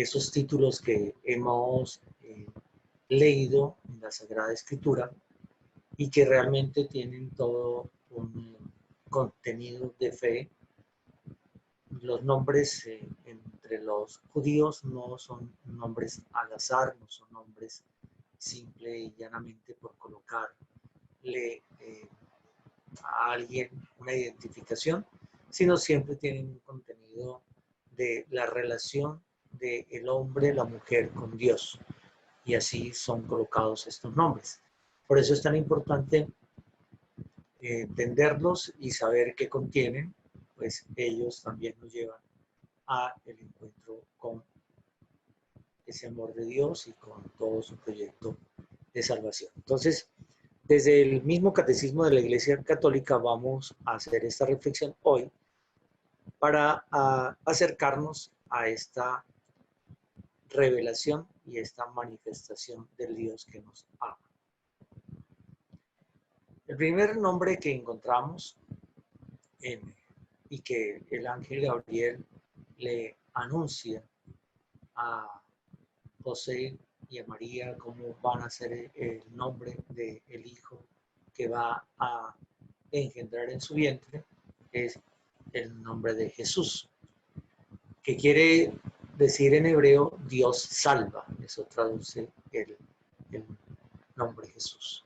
esos títulos que hemos leído en la Sagrada Escritura y que realmente tienen todo un contenido de fe. Los nombres entre los judíos no son nombres al azar, no son nombres simple y llanamente por colocarle a alguien una identificación, sino siempre tienen un contenido de la relación del hombre, la mujer con Dios. Y así son colocados estos nombres. Por eso es tan importante entenderlos y saber qué contienen, pues ellos también nos llevan a el encuentro con ese amor de Dios y con todo su proyecto de salvación. Entonces, desde el mismo Catecismo de la Iglesia Católica vamos a hacer esta reflexión hoy para acercarnos a esta revelación y esta manifestación del Dios que nos ama. El primer nombre que encontramos y que el ángel Gabriel le anuncia a José y a María cómo van a ser el nombre del hijo que va a engendrar en su vientre, es el nombre de Jesús, que quiere decir en hebreo Dios salva. Eso traduce el nombre Jesús.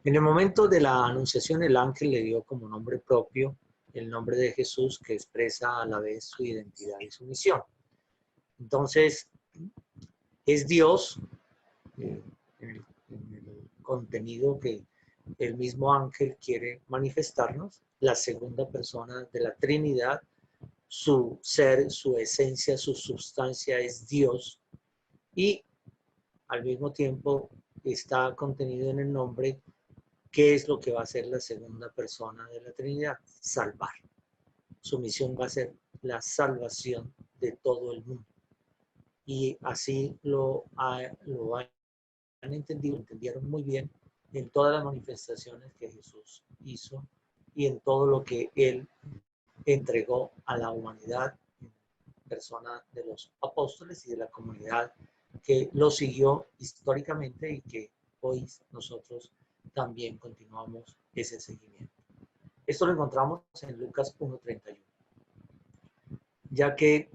En el momento de la anunciación, el ángel le dio como nombre propio el nombre de Jesús, que expresa a la vez su identidad y su misión. Entonces, es Dios, en el contenido que el mismo ángel quiere manifestarnos, la segunda persona de la Trinidad, su ser, su esencia, su sustancia es Dios, y al mismo tiempo está contenido en el nombre. ¿Qué es lo que va a hacer la segunda persona de la Trinidad? Salvar. Su misión va a ser la salvación de todo el mundo. Y así lo han entendido, entendieron muy bien en todas las manifestaciones que Jesús hizo y en todo lo que Él entregó a la humanidad en persona de los apóstoles y de la comunidad que lo siguió históricamente y que hoy nosotros también continuamos ese seguimiento. Esto lo encontramos en Lucas 1:31. Ya que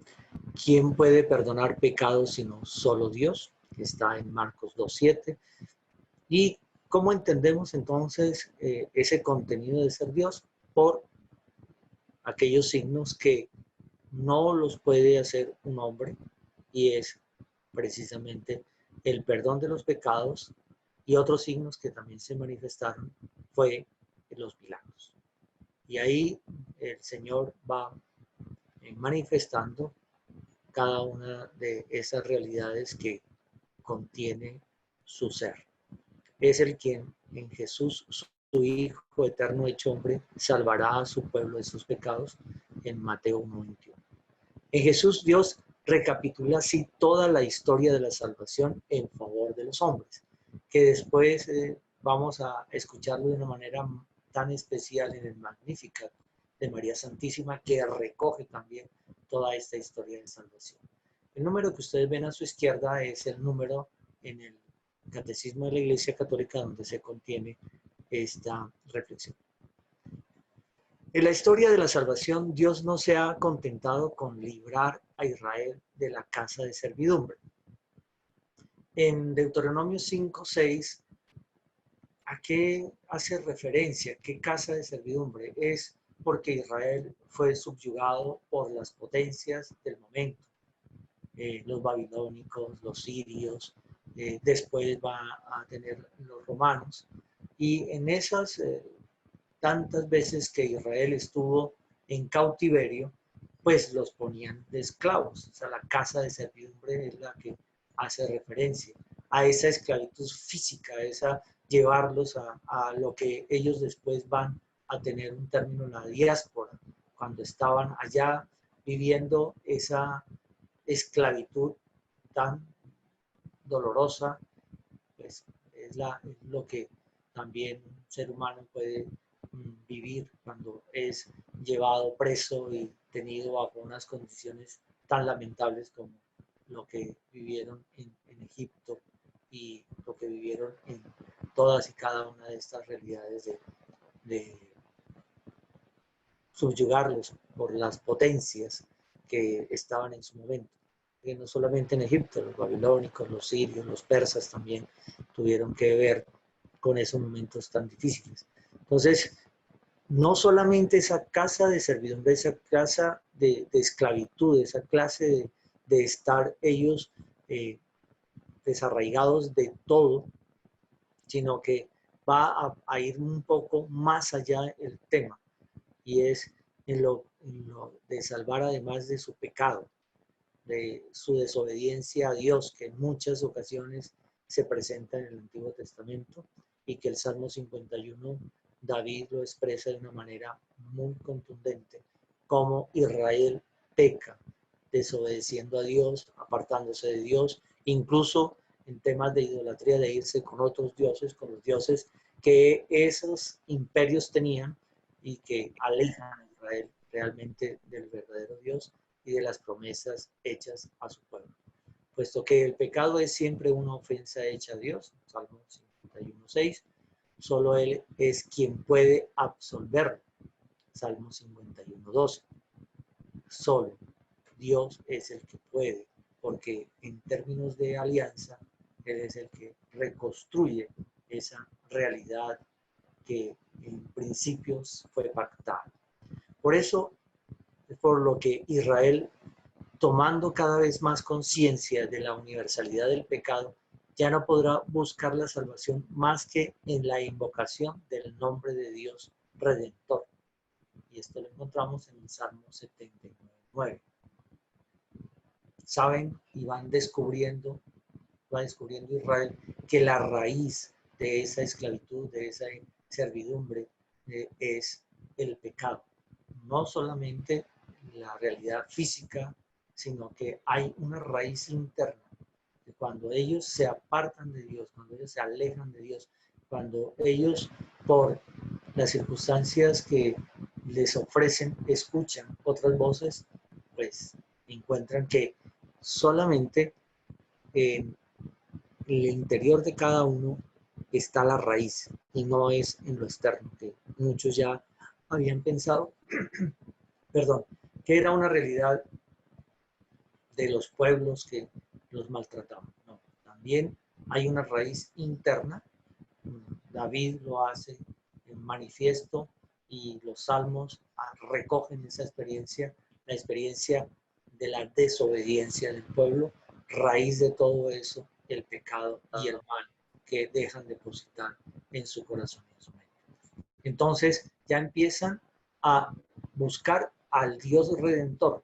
¿quién puede perdonar pecados sino solo Dios? Que está en Marcos 2:7. ¿Y cómo entendemos entonces ese contenido de ser Dios? Por aquellos signos que no los puede hacer un hombre, y es precisamente el perdón de los pecados, y otros signos que también se manifestaron fue los milagros. Y ahí el Señor va manifestando cada una de esas realidades que contiene su ser. Es el quien en Jesús, su Hijo eterno hecho hombre, salvará a su pueblo de sus pecados, en Mateo 1:21. En Jesús Dios recapitula así toda la historia de la salvación en favor de los hombres, que después vamos a escucharlo de una manera tan especial en el Magnificat de María Santísima, que recoge también toda esta historia de salvación. El número que ustedes ven a su izquierda es el número en el Catecismo de la Iglesia Católica donde se contiene esta reflexión. En la historia de la salvación, Dios no se ha contentado con librar a Israel de la casa de servidumbre. En Deuteronomio 5:6, ¿a qué hace referencia? ¿Qué casa de servidumbre? Es porque Israel fue subyugado por las potencias del momento, los babilónicos, los sirios, después va a tener los romanos, y en esas tantas veces que Israel estuvo en cautiverio, pues los ponían de esclavos. O sea, la casa de servidumbre es la que hace referencia a esa esclavitud física, a esa llevarlos a lo que ellos después van a tener un término en la diáspora, cuando estaban allá viviendo esa esclavitud tan dolorosa, pues es lo que también un ser humano puede vivir cuando es llevado preso y tenido bajo unas condiciones tan lamentables como lo que vivieron en Egipto y lo que vivieron en todas y cada una de estas realidades de subyugarlos por las potencias que estaban en su momento. Y no solamente en Egipto, los babilónicos, los sirios, los persas también tuvieron que ver con esos momentos tan difíciles. Entonces, no solamente esa casa de servidumbre, esa casa de esclavitud, esa clase de estar ellos desarraigados de todo, sino que va a ir un poco más allá el tema, y es en lo de salvar, además de su pecado, de su desobediencia a Dios, que en muchas ocasiones se presenta en el Antiguo Testamento, y que el Salmo 51, David lo expresa de una manera muy contundente, como Israel peca, desobedeciendo a Dios, apartándose de Dios, incluso en temas de idolatría, de irse con otros dioses, con los dioses que esos imperios tenían y que alejan a Israel realmente del verdadero Dios y de las promesas hechas a su pueblo. Puesto que el pecado es siempre una ofensa hecha a Dios, Salmo 51:6, solo Él es quien puede absolverlo, Salmo 51:12. Solo Dios es el que puede, porque en términos de alianza, Él es el que reconstruye esa realidad que en principios fue pactada. Por eso, por lo que Israel, tomando cada vez más conciencia de la universalidad del pecado, ya no podrá buscar la salvación más que en la invocación del nombre de Dios Redentor. Y esto lo encontramos en el Salmo 79:9. Saben y va descubriendo Israel que la raíz de esa esclavitud, de esa servidumbre, es el pecado. No solamente la realidad física, sino que hay una raíz interna. Que cuando ellos se apartan de Dios, cuando ellos se alejan de Dios, cuando ellos, por las circunstancias que les ofrecen, escuchan otras voces, pues encuentran que solamente en el interior de cada uno está la raíz y no es en lo externo, que muchos ya habían pensado, perdón, que era una realidad de los pueblos que los maltrataban. No, también hay una raíz interna. David lo hace en manifiesto y los salmos recogen esa experiencia, la experiencia de la desobediencia del pueblo, raíz de todo eso, el pecado y el mal que dejan depositar en su corazón y en su mente. Entonces ya empiezan a buscar al Dios redentor,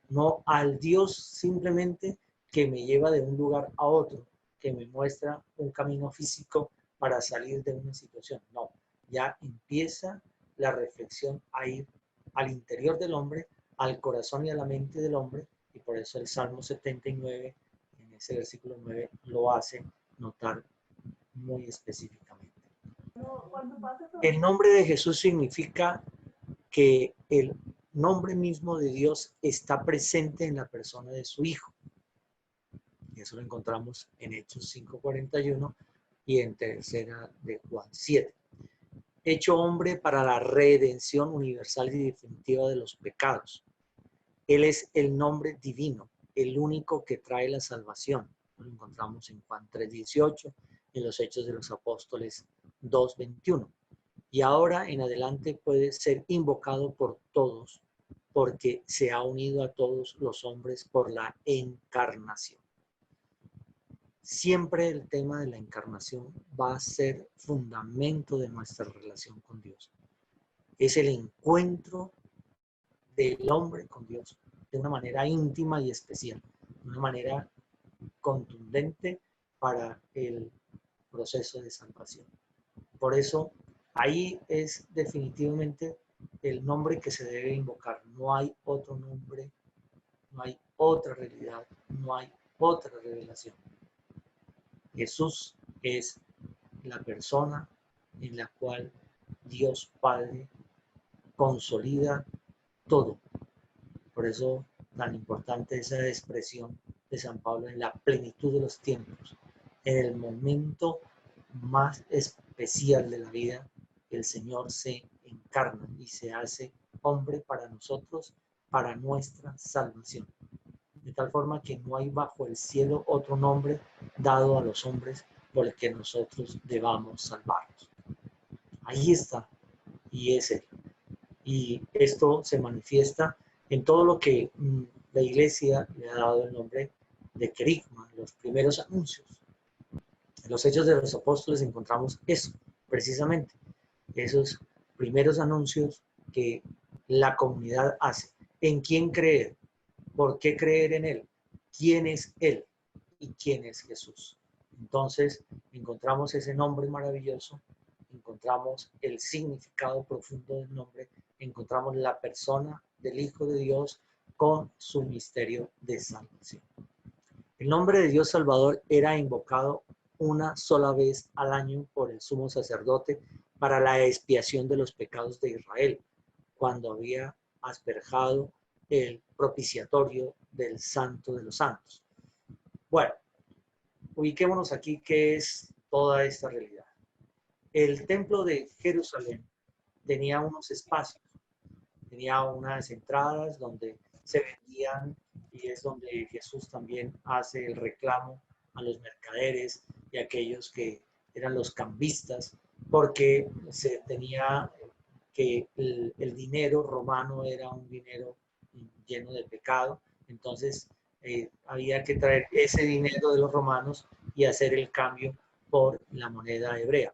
no al Dios simplemente que me lleva de un lugar a otro, que me muestra un camino físico para salir de una situación. No, ya empieza la reflexión a ir al interior del hombre, al corazón y a la mente del hombre, y por eso el Salmo 79, en ese versículo 9, lo hace notar muy específicamente. El nombre de Jesús significa que el nombre mismo de Dios está presente en la persona de su Hijo. Y eso lo encontramos en Hechos 5:41 y en tercera de Juan 7. Hecho hombre para la redención universal y definitiva de los pecados. Él es el nombre divino, el único que trae la salvación. Lo encontramos en Juan 3:18, en los Hechos de los Apóstoles 2:21. Y ahora en adelante puede ser invocado por todos, porque se ha unido a todos los hombres por la encarnación. Siempre el tema de la encarnación va a ser fundamento de nuestra relación con Dios. Es el encuentro del hombre con Dios de una manera íntima y especial, de una manera contundente para el proceso de salvación. Por eso, ahí es definitivamente el nombre que se debe invocar. No hay otro nombre, no hay otra realidad, no hay otra revelación. Jesús es la persona en la cual Dios Padre consolida todo. Por eso tan importante esa expresión de San Pablo, en la plenitud de los tiempos, en el momento más especial de la vida, el Señor se encarna y se hace hombre para nosotros, para nuestra salvación. De tal forma que no hay bajo el cielo otro nombre dado a los hombres por el que nosotros debamos salvarnos. Ahí está, y es Él. Y esto se manifiesta en todo lo que la Iglesia le ha dado el nombre de querigma, los primeros anuncios. En los Hechos de los Apóstoles encontramos eso, precisamente, esos primeros anuncios que la comunidad hace. ¿En quién creer? ¿Por qué creer en Él? ¿Quién es Él? ¿Y quién es Jesús? Entonces, encontramos ese nombre maravilloso, encontramos el significado profundo del nombre, encontramos la persona del Hijo de Dios con su misterio de salvación. El nombre de Dios Salvador era invocado una sola vez al año por el sumo sacerdote para la expiación de los pecados de Israel, cuando había asperjado el propiciatorio del Santo de los Santos. Bueno, ubiquémonos aquí qué es toda esta realidad. El templo de Jerusalén tenía unos espacios, tenía unas entradas donde se vendían, y es donde Jesús también hace el reclamo a los mercaderes y a aquellos que eran los cambistas, porque se tenía que el dinero romano era un dinero lleno de pecado, entonces había que traer ese dinero de los romanos y hacer el cambio por la moneda hebrea.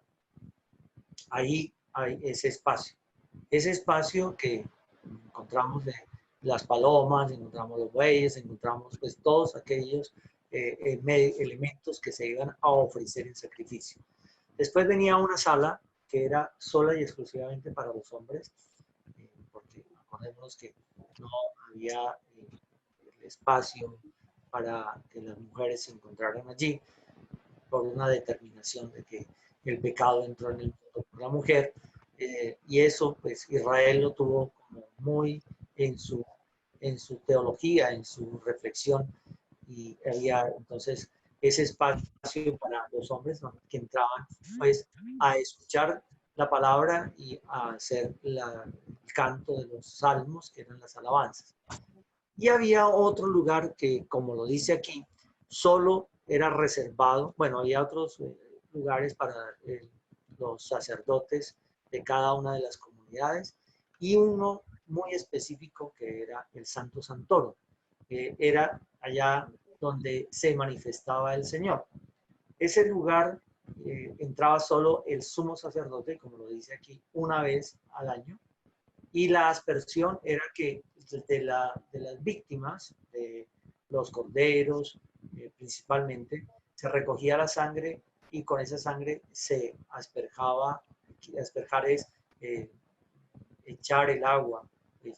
Ahí hay ese espacio que encontramos de las palomas, encontramos los bueyes, encontramos pues todos aquellos elementos que se iban a ofrecer en sacrificio. Después venía una sala que era sola y exclusivamente para los hombres, porque acordémonos que no había el espacio para que las mujeres se encontraran allí, por una determinación de que el pecado entró en el mundo por la mujer, y eso pues Israel lo tuvo como muy en su teología, en su reflexión, y había entonces ese espacio para los hombres, ¿no?, que entraban pues a escuchar la palabra y a hacer el canto de los salmos, que eran las alabanzas. Y había otro lugar que, como lo dice aquí, solo era reservado, bueno, había otros lugares para los sacerdotes de cada una de las comunidades, y uno muy específico que era el Santo Santoro, que era allá donde se manifestaba el Señor. Ese lugar entraba solo el sumo sacerdote, como lo dice aquí, una vez al año, y la aspersión era que de las víctimas, de los corderos principalmente, se recogía la sangre y con esa sangre se asperjaba. Asperjar es echar el agua, en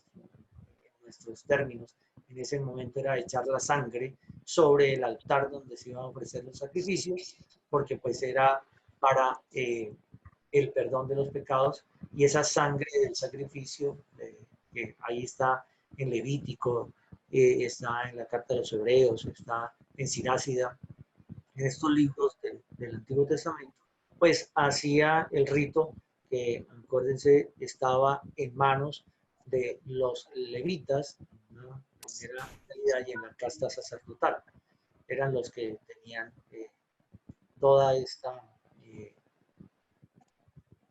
nuestros términos. En ese momento era echar la sangre sobre el altar donde se iban a ofrecer los sacrificios, porque pues era para el perdón de los pecados, y esa sangre del sacrificio, que ahí está en Levítico, está en la Carta de los Hebreos, está en Sirácida, en estos libros del Antiguo Testamento, pues hacía el rito que, acuérdense, estaba en manos de los levitas, en una primera realidad, y en la casta sacerdotal. Eran los que tenían toda esta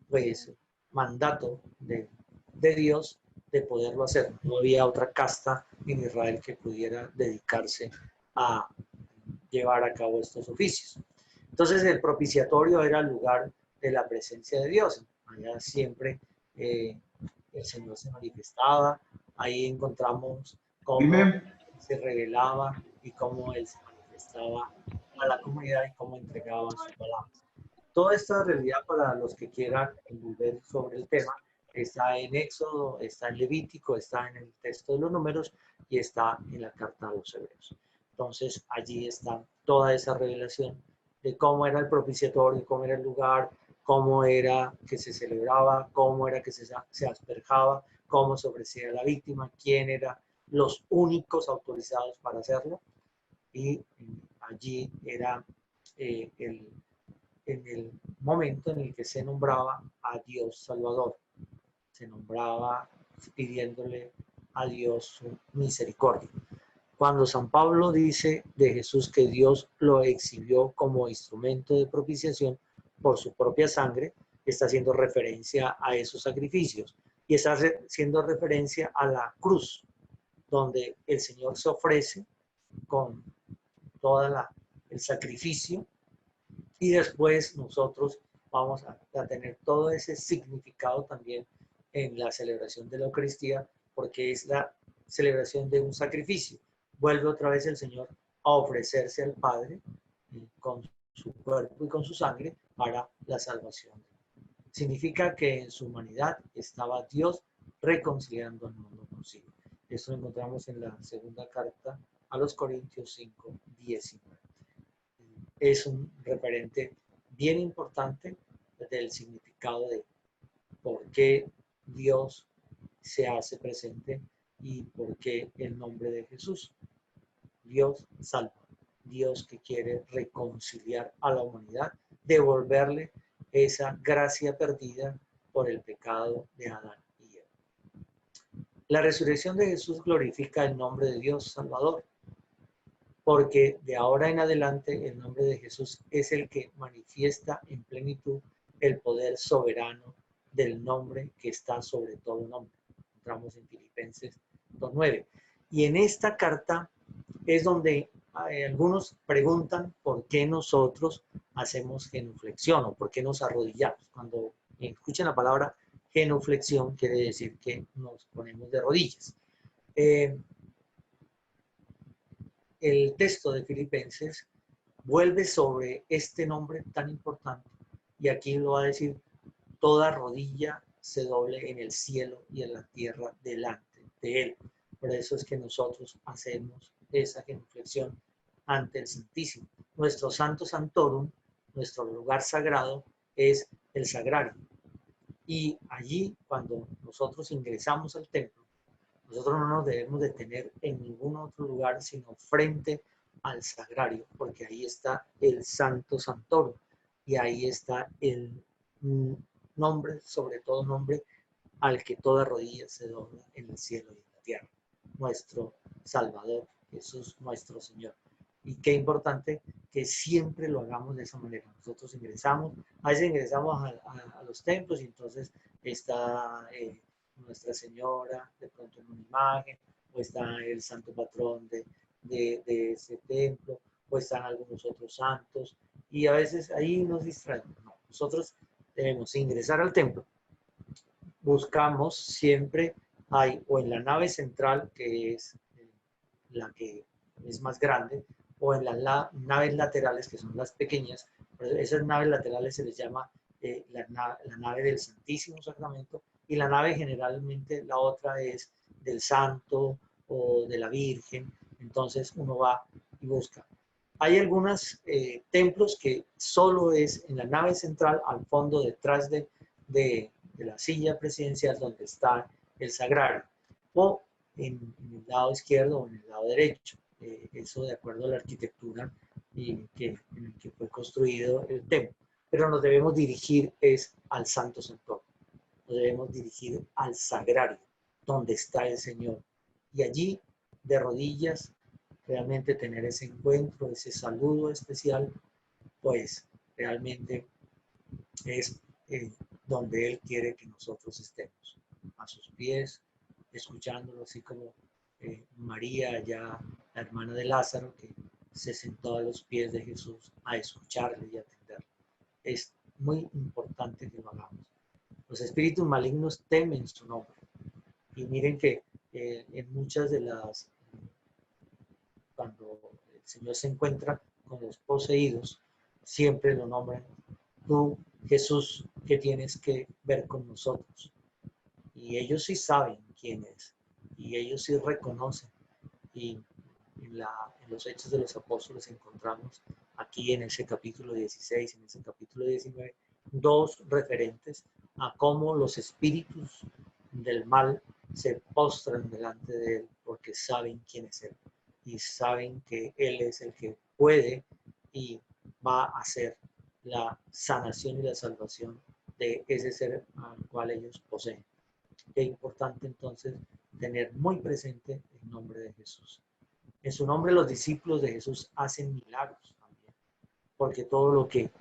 pues mandato de Dios de poderlo hacer. No había otra casta en Israel que pudiera dedicarse a llevar a cabo estos oficios. Entonces el propiciatorio era el lugar de la presencia de Dios. Allá siempre el Señor se manifestaba. Ahí encontramos cómo se revelaba y cómo Él se manifestaba a la comunidad y cómo entregaba su palabra. Toda esta realidad, para los que quieran volver sobre el tema, está en Éxodo, está en Levítico, está en el texto de los Números y está en la carta a los Hebreos. Entonces allí está toda esa revelación de cómo era el propiciatorio, cómo era el lugar, cómo era que se celebraba, cómo era que se asperjaba, cómo se ofrecía a la víctima, quién eran los únicos autorizados para hacerlo. y allí era en el momento en el que se nombraba a Dios Salvador, se nombraba pidiéndole a Dios su misericordia. Cuando San Pablo dice de Jesús que Dios lo exhibió como instrumento de propiciación por su propia sangre, está haciendo referencia a esos sacrificios y está haciendo referencia a la cruz, donde el Señor se ofrece con todo el sacrificio y después nosotros vamos a tener todo ese significado también en la celebración de la Eucaristía, porque es la celebración de un sacrificio. Vuelve otra vez el Señor a ofrecerse al Padre con su cuerpo y con su sangre para la salvación. Significa que en su humanidad estaba Dios reconciliando al mundo consigo. Esto lo encontramos en la segunda carta a los Corintios 5, 19. Es un referente bien importante del significado de por qué Dios se hace presente y por qué el nombre de Jesús. Dios salva, Dios que quiere reconciliar a la humanidad, devolverle esa gracia perdida por el pecado de Adán y Eva. La resurrección de Jesús glorifica el nombre de Dios Salvador, porque de ahora en adelante el nombre de Jesús es el que manifiesta en plenitud el poder soberano del nombre que está sobre todo nombre. Encontramos en Filipenses 2:9. Y en esta carta es donde algunos preguntan por qué nosotros hacemos genuflexión o por qué nos arrodillamos. Cuando escuchan la palabra genuflexión, quiere decir que nos ponemos de rodillas. El texto de Filipenses vuelve sobre este nombre tan importante y aquí lo va a decir: toda rodilla se doble en el cielo y en la tierra delante de él. Por eso es que nosotros hacemos esa genuflexión ante el Santísimo. Nuestro Santo Santorum, nuestro lugar sagrado, es el sagrario. Y allí, cuando nosotros ingresamos al templo, nosotros no nos debemos detener en ningún otro lugar sino frente al sagrario, porque ahí está el Santo Santorum y ahí está el nombre, sobre todo nombre, al que toda rodilla se dobla en el cielo y en la tierra. Nuestro Salvador, Jesús, nuestro Señor. Y qué importante que siempre lo hagamos de esa manera. Nosotros ingresamos, a veces ingresamos a los templos y entonces está Nuestra Señora, de pronto en una imagen, o está el santo patrón de ese templo, o están algunos otros santos, y a veces ahí nos distraemos. No, nosotros debemos ingresar al templo. Buscamos siempre, hay o en la nave central, que es la que es más grande, o en las naves laterales, que son las pequeñas. Esas naves laterales se les llama la nave del Santísimo Sacramento, y la nave generalmente la otra es del Santo o de la Virgen. Entonces uno va y busca. Hay algunos templos que solo es en la nave central, al fondo, detrás de la silla presidencial, donde está el sagrario, o en el lado izquierdo o en el lado derecho. Eso de acuerdo a la arquitectura en el que fue construido el templo. Pero nos debemos dirigir es al Santo Santorum. Nos debemos dirigir al sagrario, donde está el Señor. Y allí, de rodillas, realmente tener ese encuentro, ese saludo especial, pues realmente es donde Él quiere que nosotros estemos, a sus pies, escuchándolo, así como María, ya la hermana de Lázaro, que se sentó a los pies de Jesús a escucharle y atenderle. Es muy importante que lo hagamos. Los espíritus malignos temen su nombre. Y miren que en muchas de las, cuando el Señor se encuentra con los poseídos, siempre lo nombran: tú, Jesús, que tienes que ver con nosotros. Y ellos sí saben quién es, y ellos sí reconocen. Y en los Hechos de los Apóstoles encontramos aquí en ese capítulo 16, en ese capítulo 19, dos referentes a cómo los espíritus del mal se postran delante de Él porque saben quién es Él. y saben que Él es el que puede y va a hacer la sanación y la salvación de ese ser al cual ellos poseen. Es importante entonces tener muy presente el nombre de Jesús. En su nombre los discípulos de Jesús hacen milagros también, porque todo lo que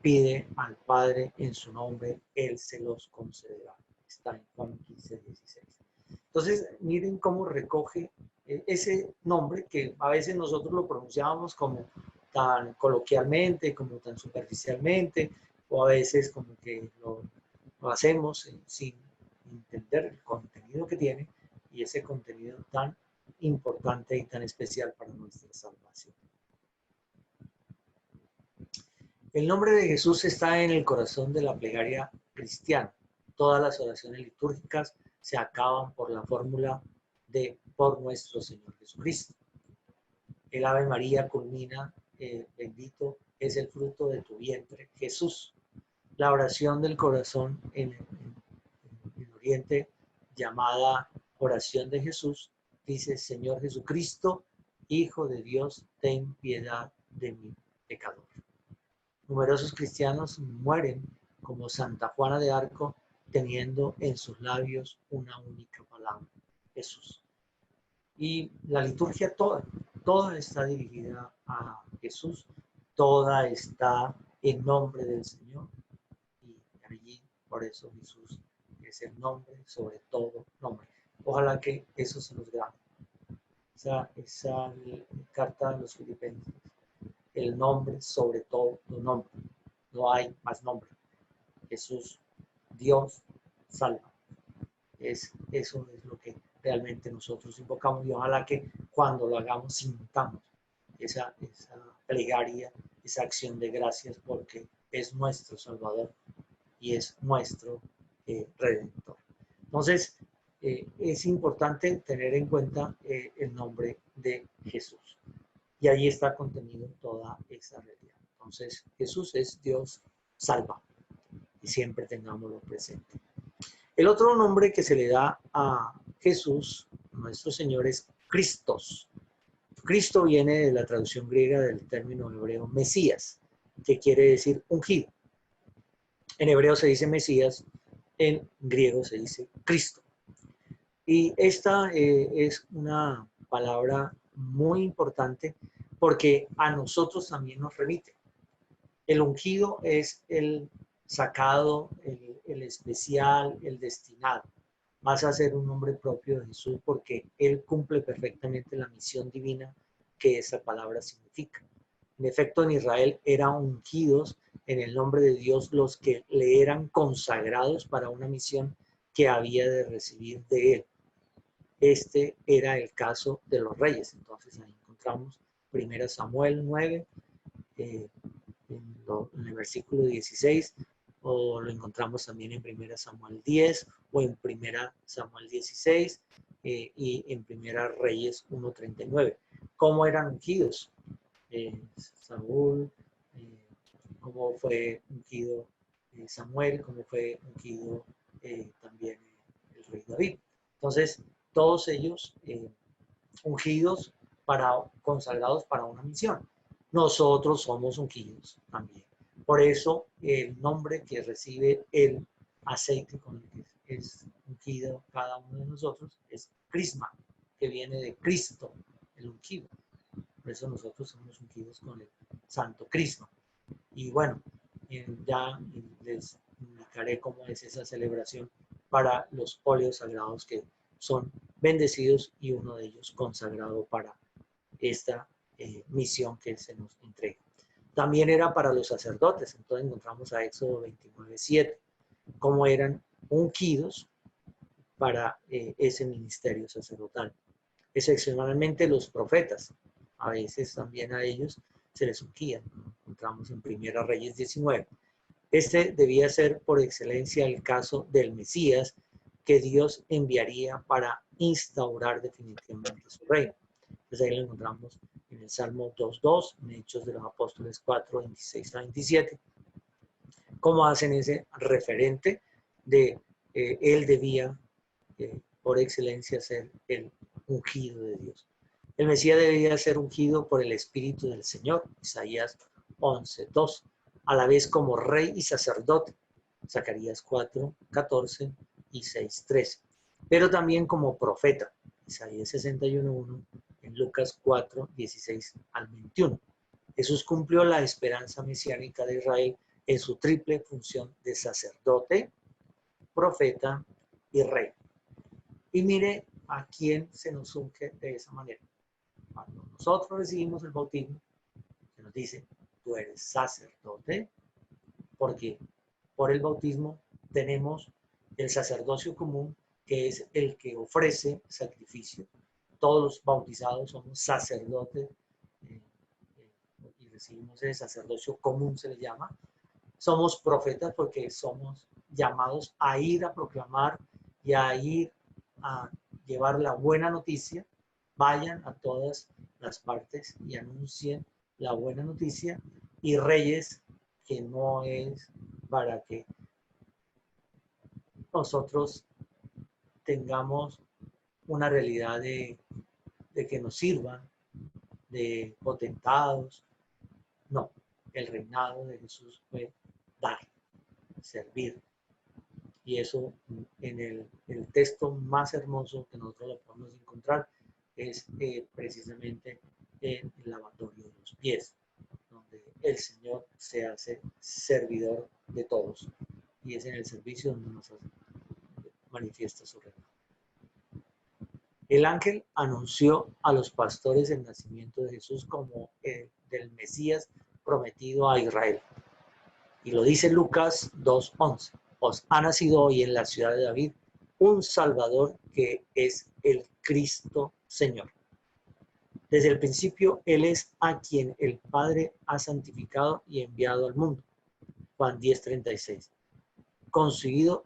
pide al Padre en su nombre, Él se los concederá. Está en Juan 15:16. Entonces, miren cómo recoge ese nombre que a veces nosotros lo pronunciábamos como tan coloquialmente, como tan superficialmente, o a veces como que lo hacemos sin entender el contenido que tiene y ese contenido tan importante y tan especial para nuestra salvación. El nombre de Jesús está en el corazón de la plegaria cristiana. Todas las oraciones litúrgicas se acaban por la fórmula de por nuestro Señor Jesucristo. El Ave María culmina, bendito es el fruto de tu vientre, Jesús. La oración del corazón en Oriente, llamada oración de Jesús, dice: Señor Jesucristo, Hijo de Dios, ten piedad de mi pecador. Numerosos cristianos mueren como Santa Juana de Arco, teniendo en sus labios una única palabra: Jesús. Y la liturgia toda está dirigida a Jesús, toda está en nombre del Señor. Y allí, por eso Jesús es el nombre sobre todo nombre. Ojalá que eso se nos grabe. Esa carta de los Filipenses, el nombre sobre todo nombre. No hay más nombre. Jesús, Dios, salva. Eso es lo que realmente nosotros invocamos, y ojalá que cuando lo hagamos sintamos esa plegaria, esa acción de gracias, porque es nuestro Salvador y es nuestro Redentor. Entonces, es importante tener en cuenta el nombre de Jesús, y allí está contenido toda esa realidad. Entonces, Jesús es Dios salva, y siempre tengámoslo presente. El otro nombre que se le da a Jesús, nuestro Señor, es Christos. Cristo viene de la traducción griega del término hebreo Mesías, que quiere decir ungido. En hebreo se dice Mesías, en griego se dice Cristo. Y esta es una palabra muy importante porque a nosotros también nos remite. El ungido es el sacado, el especial, el destinado. Vas a ser un nombre propio de Jesús porque Él cumple perfectamente la misión divina que esa palabra significa. En efecto, en Israel eran ungidos en el nombre de Dios los que le eran consagrados para una misión que había de recibir de Él. Este era el caso de los reyes. Entonces ahí encontramos 1 Samuel 9, en el versículo 16, o lo encontramos también en 1 Samuel 10, o en 1 Samuel 16, y en 1 Reyes 1:39. ¿Cómo eran ungidos? Saúl, cómo fue ungido Samuel, cómo fue ungido también el rey David. Entonces, todos ellos ungidos, consagrados para una misión. Nosotros somos ungidos también. Por eso el nombre que recibe el aceite con el que es ungido cada uno de nosotros es Crisma, que viene de Cristo, el ungido. Por eso nosotros somos ungidos con el Santo Crisma. Y bueno, ya les indicaré cómo es esa celebración para los óleos sagrados que son bendecidos y uno de ellos consagrado para esta misión que se nos entrega. También era para los sacerdotes. Entonces encontramos a Éxodo 29:7, cómo eran ungidos para ese ministerio sacerdotal. Excepcionalmente los profetas, a veces también a ellos se les ungía. Encontramos en 1 Reyes 19. Este debía ser por excelencia el caso del Mesías que Dios enviaría para instaurar definitivamente su reino. Entonces ahí lo encontramos en el Salmo 2:2, en Hechos de los Apóstoles 4:26-27, cómo hacen ese referente de él debía por excelencia ser el ungido de Dios. El Mesías debía ser ungido por el Espíritu del Señor, Isaías 11:2, a la vez como rey y sacerdote, Zacarías 4:14 y 6:13, pero también como profeta, Isaías 61:1, en Lucas 4:16 al 21. Jesús cumplió la esperanza mesiánica de Israel en su triple función de sacerdote, profeta y rey. Y mire a quién se nos unge de esa manera. Cuando nosotros recibimos el bautismo, se nos dice, tú eres sacerdote, porque por el bautismo tenemos el sacerdocio común, que es el que ofrece sacrificio. Todos los bautizados somos sacerdotes y recibimos el sacerdocio común, se le llama. Somos profetas porque somos llamados a ir a proclamar y a ir a llevar la buena noticia. Vayan a todas las partes y anuncien la buena noticia. Y reyes, que no es para que nosotros tengamos una realidad de que nos sirvan, de potentados. No, el reinado de Jesús fue dar, servir. Y eso en el texto más hermoso que nosotros lo podemos encontrar es precisamente en el lavatorio de los pies, donde el Señor se hace servidor de todos. Y es en el servicio donde nos manifiesta su reino. El ángel anunció a los pastores el nacimiento de Jesús como el del Mesías prometido a Israel. Y lo dice Lucas 2:11. Os ha nacido hoy en la ciudad de David un Salvador que es el Cristo Señor. Desde el principio, Él es a quien el Padre ha santificado y enviado al mundo. Juan 10:36. Concebido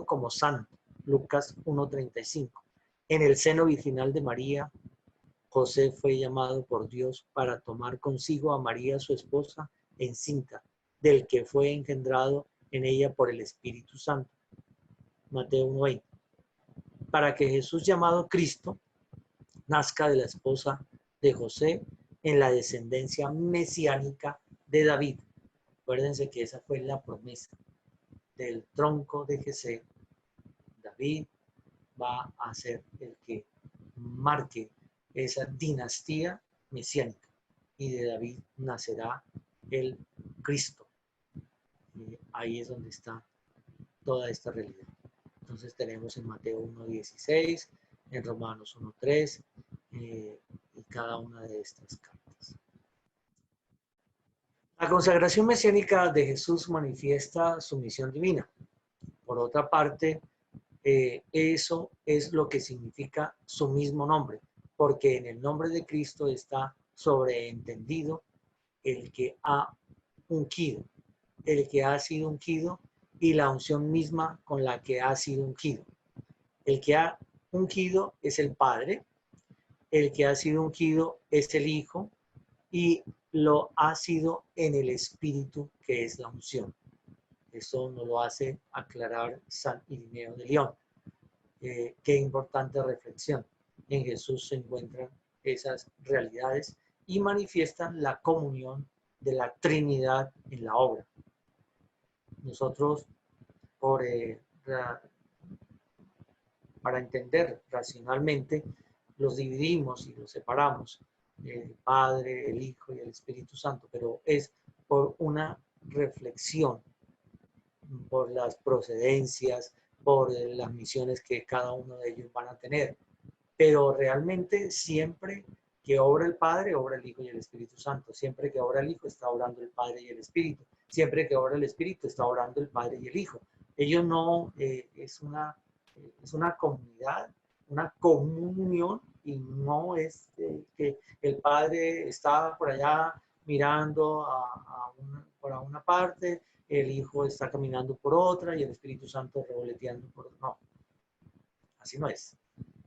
como santo. Lucas 1:35. En el seno virginal de María, José fue llamado por Dios para tomar consigo a María, su esposa, encinta, del que fue engendrado en ella por el Espíritu Santo. Mateo 1:20. Para que Jesús, llamado Cristo, nazca de la esposa de José en la descendencia mesiánica de David. Acuérdense que esa fue la promesa del tronco de Jesé. David va a ser el que marque esa dinastía mesiánica y de David nacerá el Cristo. Y ahí es donde está toda esta realidad. Entonces tenemos en Mateo 1:16, en Romanos 1:3 y cada una de estas cartas. La consagración mesiánica de Jesús manifiesta su misión divina. Por otra parte, eso es lo que significa su mismo nombre, porque en el nombre de Cristo está sobreentendido el que ha ungido, el que ha sido ungido y la unción misma con la que ha sido ungido. El que ha ungido es el Padre, el que ha sido ungido es el Hijo y lo ha sido en el Espíritu, que es la unción. Eso nos lo hace aclarar San Irineo de León. Qué importante reflexión. En Jesús se encuentran esas realidades y manifiestan la comunión de la Trinidad en la obra. Nosotros, para entender racionalmente, los dividimos y los separamos, el Padre, el Hijo y el Espíritu Santo, pero es por una reflexión, por las procedencias, por las misiones que cada uno de ellos van a tener. Pero realmente siempre que obra el Padre, obra el Hijo y el Espíritu Santo. Siempre que obra el Hijo, está obrando el Padre y el Espíritu. Siempre que obra el Espíritu, está obrando el Padre y el Hijo. Ellos no, es una comunidad, una comunión, y no es que el Padre está por allá mirando por una parte, el Hijo está caminando por otra y el Espíritu Santo revoloteando por otra. No, así no es.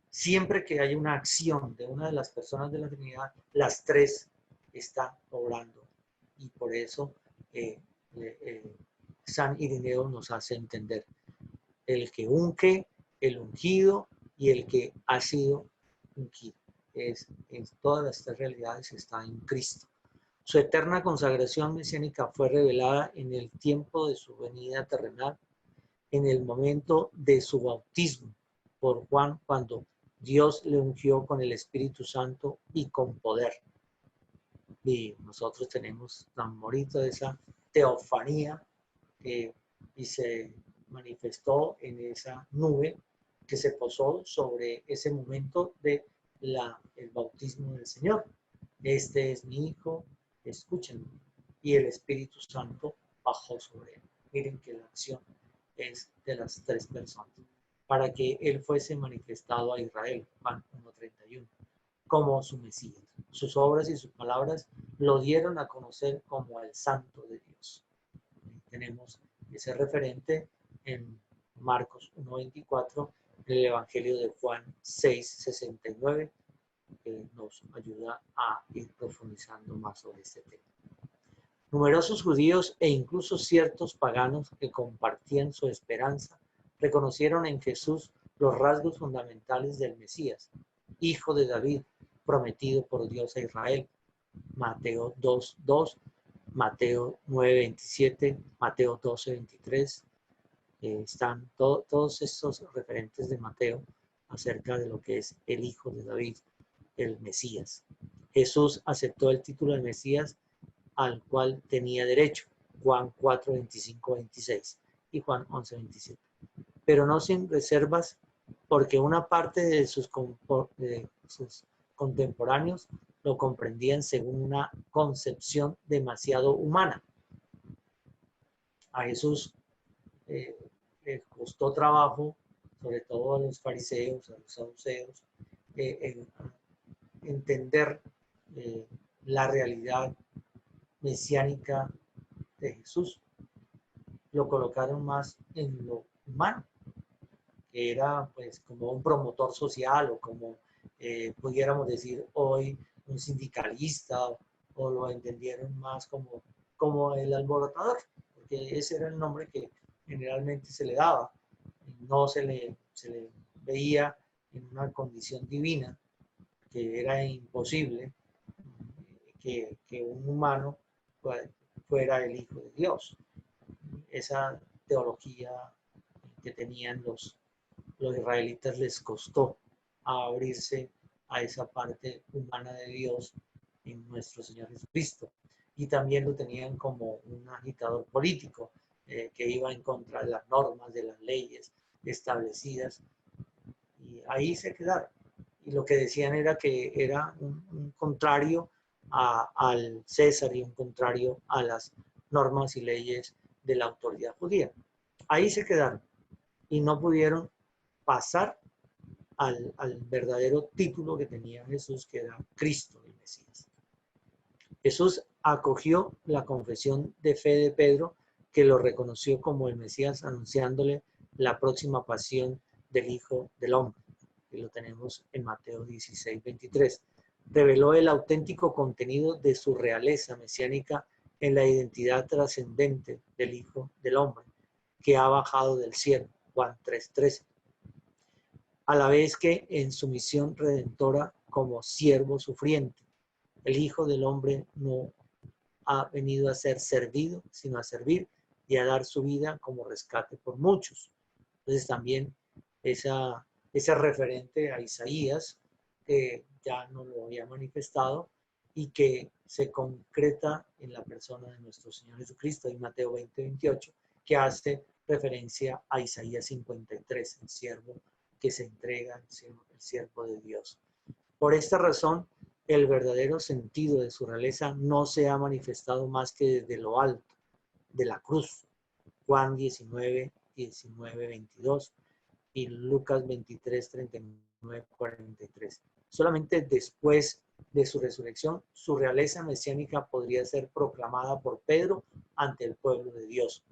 Siempre que hay una acción de una de las personas de la Trinidad, las tres están obrando. Y por eso San Irineo nos hace entender el que unge, el ungido y el que ha sido ungido. en todas las tres realidades está en Cristo. Su eterna consagración mesiánica fue revelada en el tiempo de su venida terrenal, en el momento de su bautismo por Juan, cuando Dios le ungió con el Espíritu Santo y con poder. Y nosotros tenemos tan bonita esa teofanía y se manifestó en esa nube que se posó sobre ese momento de el bautismo del Señor. Este es mi Hijo, escúchenlo. Y el Espíritu Santo bajó sobre él. Miren que la acción es de las tres personas, para que él fuese manifestado a Israel, Juan 1:31, como su Mesías. Sus obras y sus palabras lo dieron a conocer como el Santo de Dios. Tenemos ese referente en Marcos 1:24, en el Evangelio de Juan 6:69, que nos ayuda a ir profundizando más sobre este tema. Numerosos judíos e incluso ciertos paganos que compartían su esperanza reconocieron en Jesús los rasgos fundamentales del Mesías, hijo de David, prometido por Dios a Israel. Mateo 2:2, Mateo 9:27, Mateo 12:23. Están todos estos referentes de Mateo acerca de lo que es el hijo de David, el Mesías. Jesús aceptó el título de Mesías al cual tenía derecho, Juan 4:25-26 y Juan 11:27, pero no sin reservas, porque una parte de sus contemporáneos lo comprendían según una concepción demasiado humana. A Jesús le costó trabajo, sobre todo a los fariseos, a los saduceos, entender la realidad mesiánica de Jesús. Lo colocaron más en lo humano, que era pues como un promotor social o como pudiéramos decir hoy un sindicalista, o lo entendieron más como el alborotador, porque ese era el nombre que generalmente se le daba. No se le veía en una condición divina, que era imposible que un humano fuera el Hijo de Dios. Esa teología que tenían los israelitas les costó abrirse a esa parte humana de Dios en nuestro Señor Jesucristo. Y también lo tenían como un agitador político que iba en contra de las normas, de las leyes establecidas. Y ahí se quedaron. Y lo que decían era que era un contrario al César y un contrario a las normas y leyes de la autoridad judía. Ahí se quedaron y no pudieron pasar al verdadero título que tenía Jesús, que era Cristo, el Mesías. Jesús acogió la confesión de fe de Pedro, que lo reconoció como el Mesías, anunciándole la próxima pasión del Hijo del Hombre, que lo tenemos en Mateo 16:23. Reveló el auténtico contenido de su realeza mesiánica en la identidad trascendente del Hijo del Hombre, que ha bajado del cielo, Juan 3:13. A la vez que en su misión redentora como siervo sufriente, el Hijo del Hombre no ha venido a ser servido, sino a servir y a dar su vida como rescate por muchos. Entonces también ese referente a Isaías, que ya no lo había manifestado y que se concreta en la persona de nuestro Señor Jesucristo, en Mateo 20:28, que hace referencia a Isaías 53, el siervo que se entrega, el siervo de Dios. Por esta razón, el verdadero sentido de su realeza no se ha manifestado más que desde lo alto, de la cruz. Juan 19:19-22 y Lucas 23:39-43. Solamente después de su resurrección, su realeza mesiánica podría ser proclamada por Pedro ante el pueblo de Dios.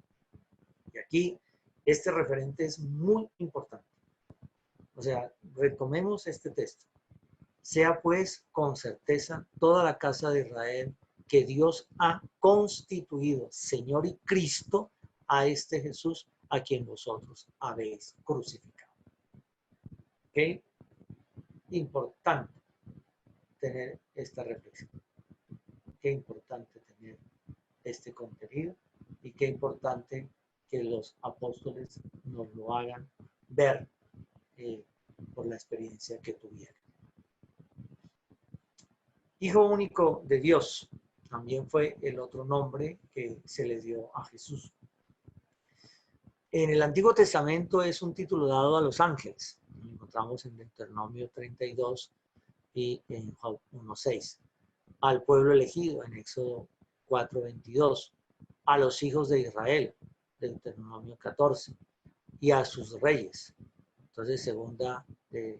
Y aquí, este referente es muy importante. O sea, retomemos este texto. Sea pues con certeza toda la casa de Israel que Dios ha constituido Señor y Cristo a este Jesús a quien vosotros habéis crucificado. ¿Ok? Importante. tener esta reflexión. Qué importante tener este contenido y qué importante que los apóstoles nos lo hagan ver por la experiencia que tuvieron. Hijo único de Dios también fue el otro nombre que se le dio a Jesús. En el Antiguo Testamento es un título dado a los ángeles. Lo encontramos en Deuteronomio 32 y en Job 1:6. Al pueblo elegido en Éxodo 4:22. A los hijos de Israel, Deuteronomio 14. Y a sus reyes. Entonces, segunda de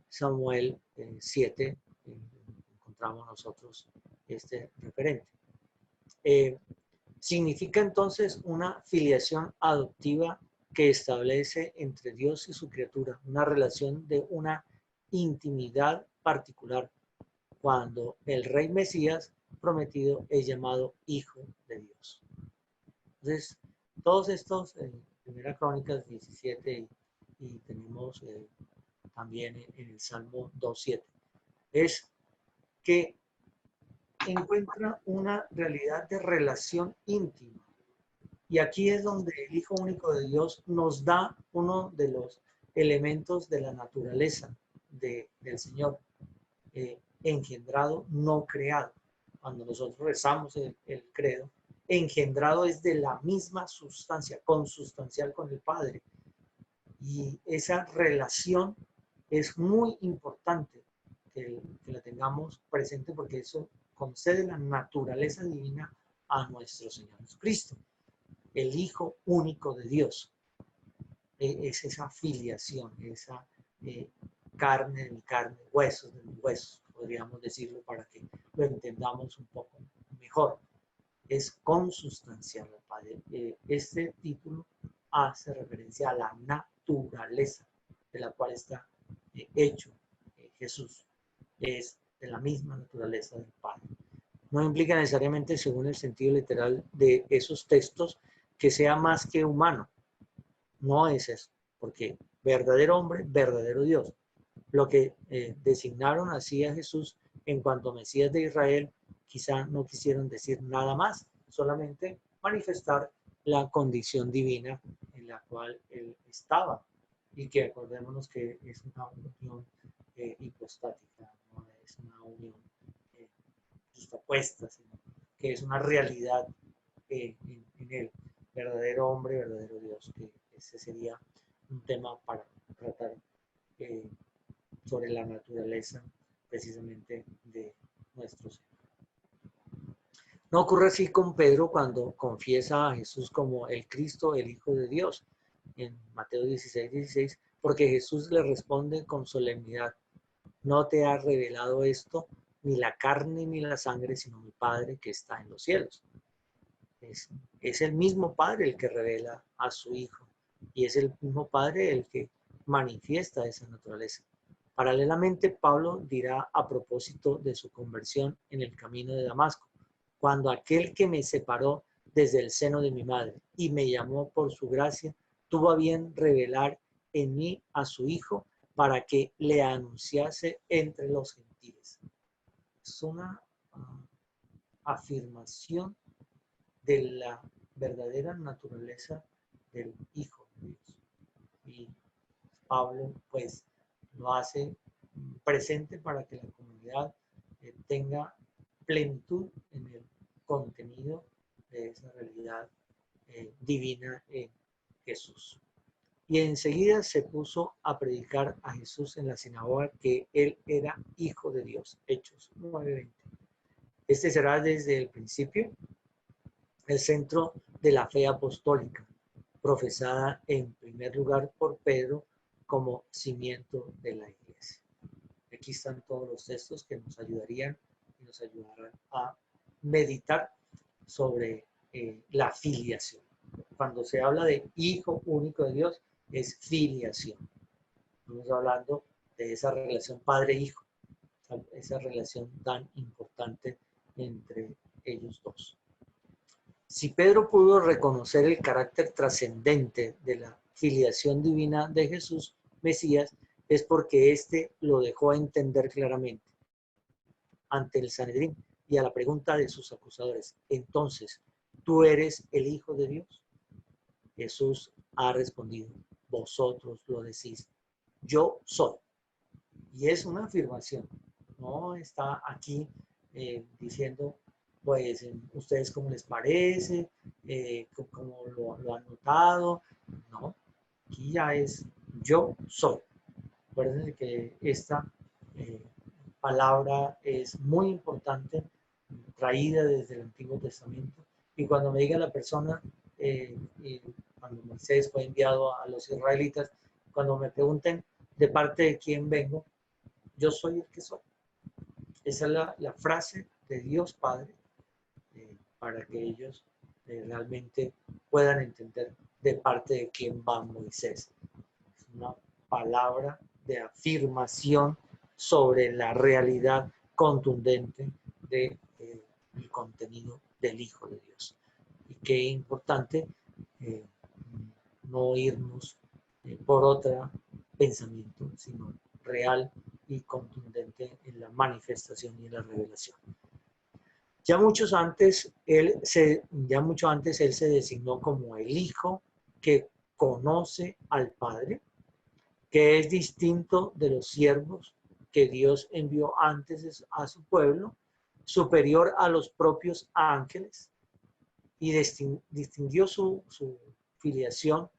Samuel 7, encontramos nosotros este referente. Significa entonces una filiación adoptiva que establece entre Dios y su criatura una relación de una intimidad particular cuando el rey Mesías prometido es llamado Hijo de Dios. Entonces, todos estos, Primera Crónicas 17 y tenemos también en el Salmo 2:7, es que encuentra una realidad de relación íntima. Y aquí es donde el Hijo único de Dios nos da uno de los elementos de la naturaleza del Señor, engendrado, no creado. Cuando nosotros rezamos el credo, engendrado es de la misma sustancia, consustancial con el Padre. Y esa relación es muy importante que la tengamos presente porque eso concede la naturaleza divina a nuestro Señor Jesucristo, el Hijo único de Dios. Es esa filiación, esa carne de mi carne, huesos de mis huesos, podríamos decirlo para que lo entendamos un poco mejor. Es consustancial al Padre. Este título hace referencia a la naturaleza de la cual está hecho Jesús. Es de la misma naturaleza del Padre. No implica necesariamente, según el sentido literal de esos textos, que sea más que humano. No es eso, porque verdadero hombre, verdadero Dios. Lo que designaron así a Jesús en cuanto a Mesías de Israel, quizá no quisieron decir nada más, solamente manifestar la condición divina en la cual él estaba. Y que acordémonos que es una unión hipostática, no es una unión justapuesta, sino que es una realidad en él. Verdadero hombre, verdadero Dios, que ese sería un tema para tratar sobre la naturaleza precisamente de nuestro Señor. No ocurre así con Pedro cuando confiesa a Jesús como el Cristo, el Hijo de Dios, en Mateo 16:16, porque Jesús le responde con solemnidad: no te ha revelado esto ni la carne ni la sangre, sino mi Padre que está en los cielos. Es el mismo Padre el que revela a su Hijo y es el mismo Padre el que manifiesta esa naturaleza. Paralelamente, Pablo dirá a propósito de su conversión en el camino de Damasco: cuando aquel que me separó desde el seno de mi madre y me llamó por su gracia, tuvo a bien revelar en mí a su Hijo para que le anunciase entre los gentiles. Es una afirmación de la verdadera naturaleza del Hijo de Dios. Y Pablo pues lo hace presente para que la comunidad tenga plenitud en el contenido de esa realidad divina en Jesús. Y enseguida se puso a predicar a Jesús en la sinagoga que él era Hijo de Dios. Hechos 9:20. Este será desde el principio el centro de la fe apostólica, profesada en primer lugar por Pedro como cimiento de la iglesia. Aquí están todos los textos que nos ayudarían y nos ayudarán a meditar sobre la filiación. Cuando se habla de Hijo único de Dios, es filiación. Estamos hablando de esa relación padre-hijo, esa relación tan importante entre ellos dos. Si Pedro pudo reconocer el carácter trascendente de la filiación divina de Jesús, Mesías, es porque éste lo dejó entender claramente. ante el Sanedrín y a la pregunta de sus acusadores: entonces, ¿tú eres el Hijo de Dios? Jesús ha respondido: vosotros lo decís, yo soy. Y es una afirmación, no está aquí diciendo, pues, ustedes cómo les parece, cómo lo han notado. No, aquí ya es yo soy. Acuérdense que esta eh, palabra es muy importante, traída desde el Antiguo Testamento. Y cuando me diga la persona, cuando Moisés fue enviado a los israelitas, cuando me pregunten de parte de quién vengo, yo soy el que soy. Esa es la frase de Dios Padre, para que ellos realmente puedan entender de parte de quién va Moisés. Es una palabra de afirmación sobre la realidad contundente del contenido del Hijo de Dios. Y qué importante eh, no irnos por otro pensamiento, sino real y contundente en la manifestación y en la revelación. Ya mucho antes él se designó como el Hijo que conoce al Padre, que es distinto de los siervos que Dios envió antes a su pueblo, superior a los propios ángeles, y distinguió su filiación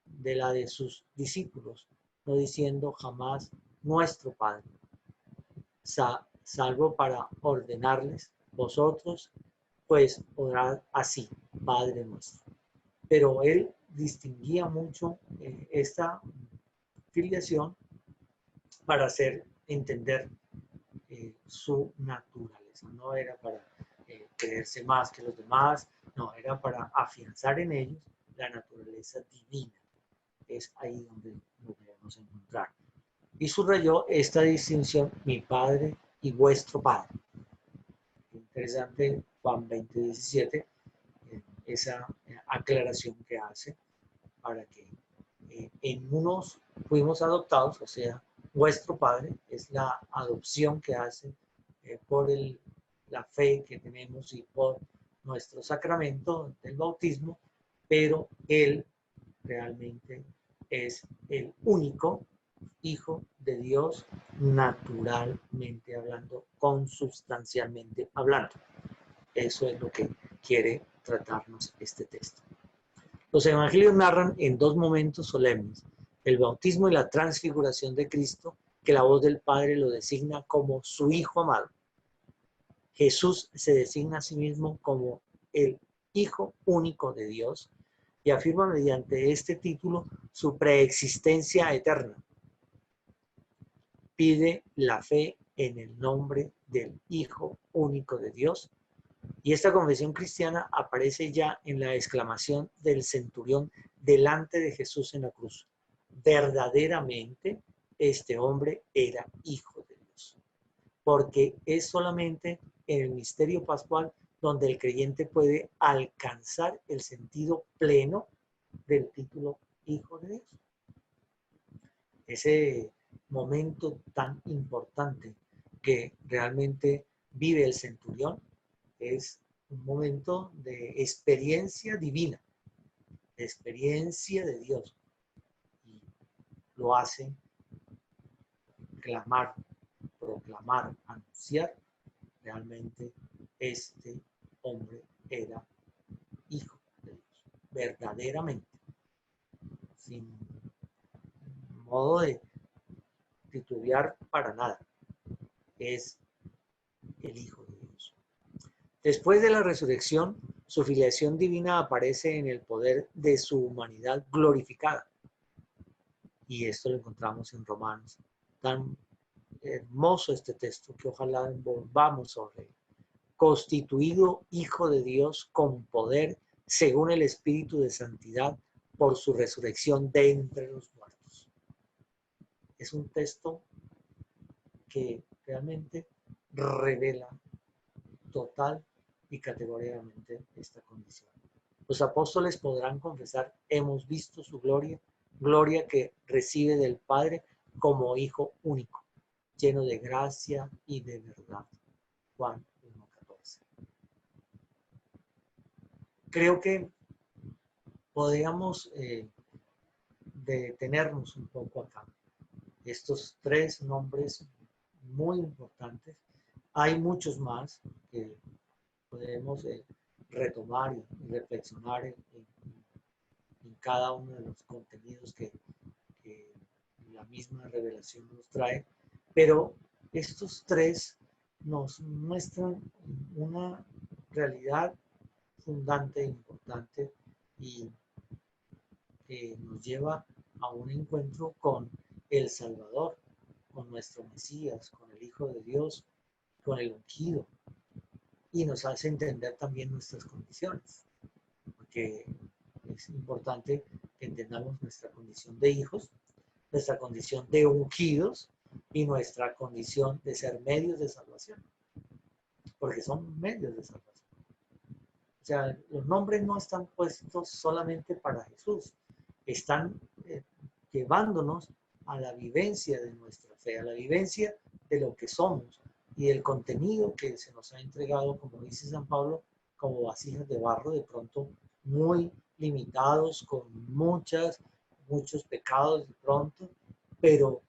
de la de sus discípulos, no diciendo jamás nuestro Padre, salvo para ordenarles: vosotros pues orad así, Padre nuestro. Pero él distinguía mucho esta filiación para hacer entender su naturaleza. No era para creerse más que los demás, no, era para afianzar en ellos la naturaleza divina. Es ahí donde nos debemos encontrar. Y subrayó esta distinción: mi Padre y vuestro Padre. Interesante, Juan 20:17, esa aclaración que hace para que en unos fuimos adoptados, o sea, vuestro Padre es la adopción que hace por la fe que tenemos y por nuestro sacramento del bautismo, pero Él realmente es el único Hijo de Dios, naturalmente hablando, consubstancialmente hablando. Eso es lo que quiere tratarnos este texto. Los evangelios narran en dos momentos solemnes: el bautismo y la transfiguración de Cristo, que la voz del Padre lo designa como su Hijo amado. Jesús se designa a sí mismo como el Hijo único de Dios y afirma mediante este título su preexistencia eterna. Pide la fe en el nombre del Hijo único de Dios. Y esta confesión cristiana aparece ya en la exclamación del centurión delante de Jesús en la cruz: verdaderamente este hombre era Hijo de Dios. Porque es solamente en el misterio pascual donde el creyente puede alcanzar el sentido pleno del título Hijo de Dios. Ese momento tan importante que realmente vive el centurión es un momento de experiencia divina, de experiencia de Dios. Y lo hace clamar, proclamar, anunciar: realmente este hombre era Hijo de Dios, verdaderamente, sin modo de titubear para nada. Es el Hijo de Dios. Después de la resurrección, su filiación divina aparece en el poder de su humanidad glorificada. Y esto lo encontramos en Romanos. Tan hermoso este texto que ojalá volvamos sobre él. Constituido Hijo de Dios con poder, según el Espíritu de Santidad, por su resurrección de entre los muertos. Es un texto que realmente revela total y categóricamente esta condición. Los apóstoles podrán confesar: hemos visto su gloria, gloria que recibe del Padre como Hijo único, lleno de gracia y de verdad. Juan 1:14. Creo que podríamos detenernos un poco acá. Estos tres nombres muy importantes. Hay muchos más que podemos retomar y reflexionar en cada uno de los contenidos que la misma revelación nos trae, pero estos tres nos muestran una realidad fundante e importante y nos lleva a un encuentro con el Salvador, con nuestro Mesías, con el Hijo de Dios, con el ungido, y nos hace entender también nuestras condiciones, porque es importante que entendamos nuestra condición de hijos, nuestra condición de ungidos y nuestra condición de ser medios de salvación, porque son medios de salvación. O sea, los nombres no están puestos solamente para Jesús, están llevándonos a la vivencia de nuestra fe, a la vivencia de lo que somos y el contenido que se nos ha entregado, como dice San Pablo, como vasijas de barro, de pronto muy limitados, con muchos pecados de pronto, pero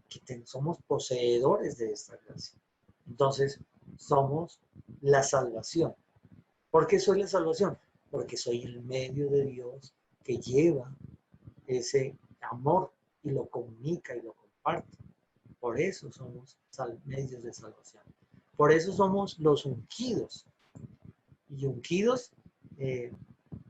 que somos poseedores de esta gracia. Entonces, somos la salvación. ¿Por qué soy la salvación? Porque soy el medio de Dios que lleva ese amor y lo comunica y lo comparte. Por eso somos medios de salvación. Por eso somos los ungidos. Y ungidos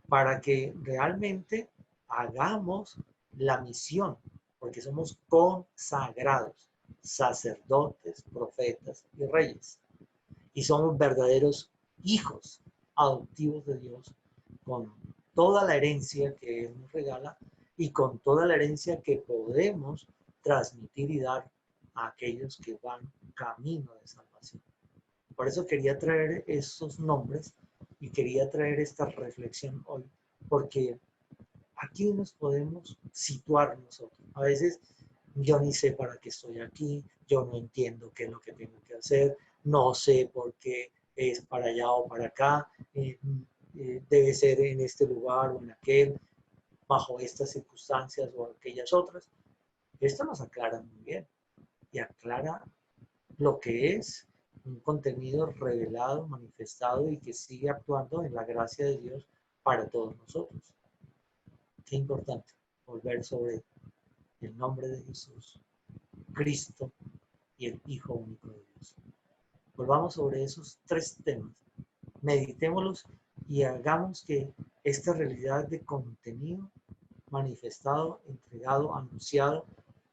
para que realmente hagamos la misión, porque somos consagrados, sacerdotes, profetas y reyes. Y somos verdaderos hijos adoptivos de Dios, con toda la herencia que Él nos regala y con toda la herencia que podemos transmitir y dar a aquellos que van camino de salvación. Por eso quería traer esos nombres y quería traer esta reflexión hoy, porque aquí nos podemos situar nosotros. A veces yo ni sé para qué estoy aquí, yo no entiendo qué es lo que tengo que hacer, no sé por qué es para allá o para acá, debe ser en este lugar o en aquel, bajo estas circunstancias o aquellas otras. Esto nos aclara muy bien y aclara lo que es un contenido revelado, manifestado y que sigue actuando en la gracia de Dios para todos nosotros. Qué importante volver sobre el nombre de Jesús, Cristo y el Hijo único de Dios. Volvamos sobre esos tres temas, meditémoslos y hagamos que esta realidad de contenido manifestado, entregado, anunciado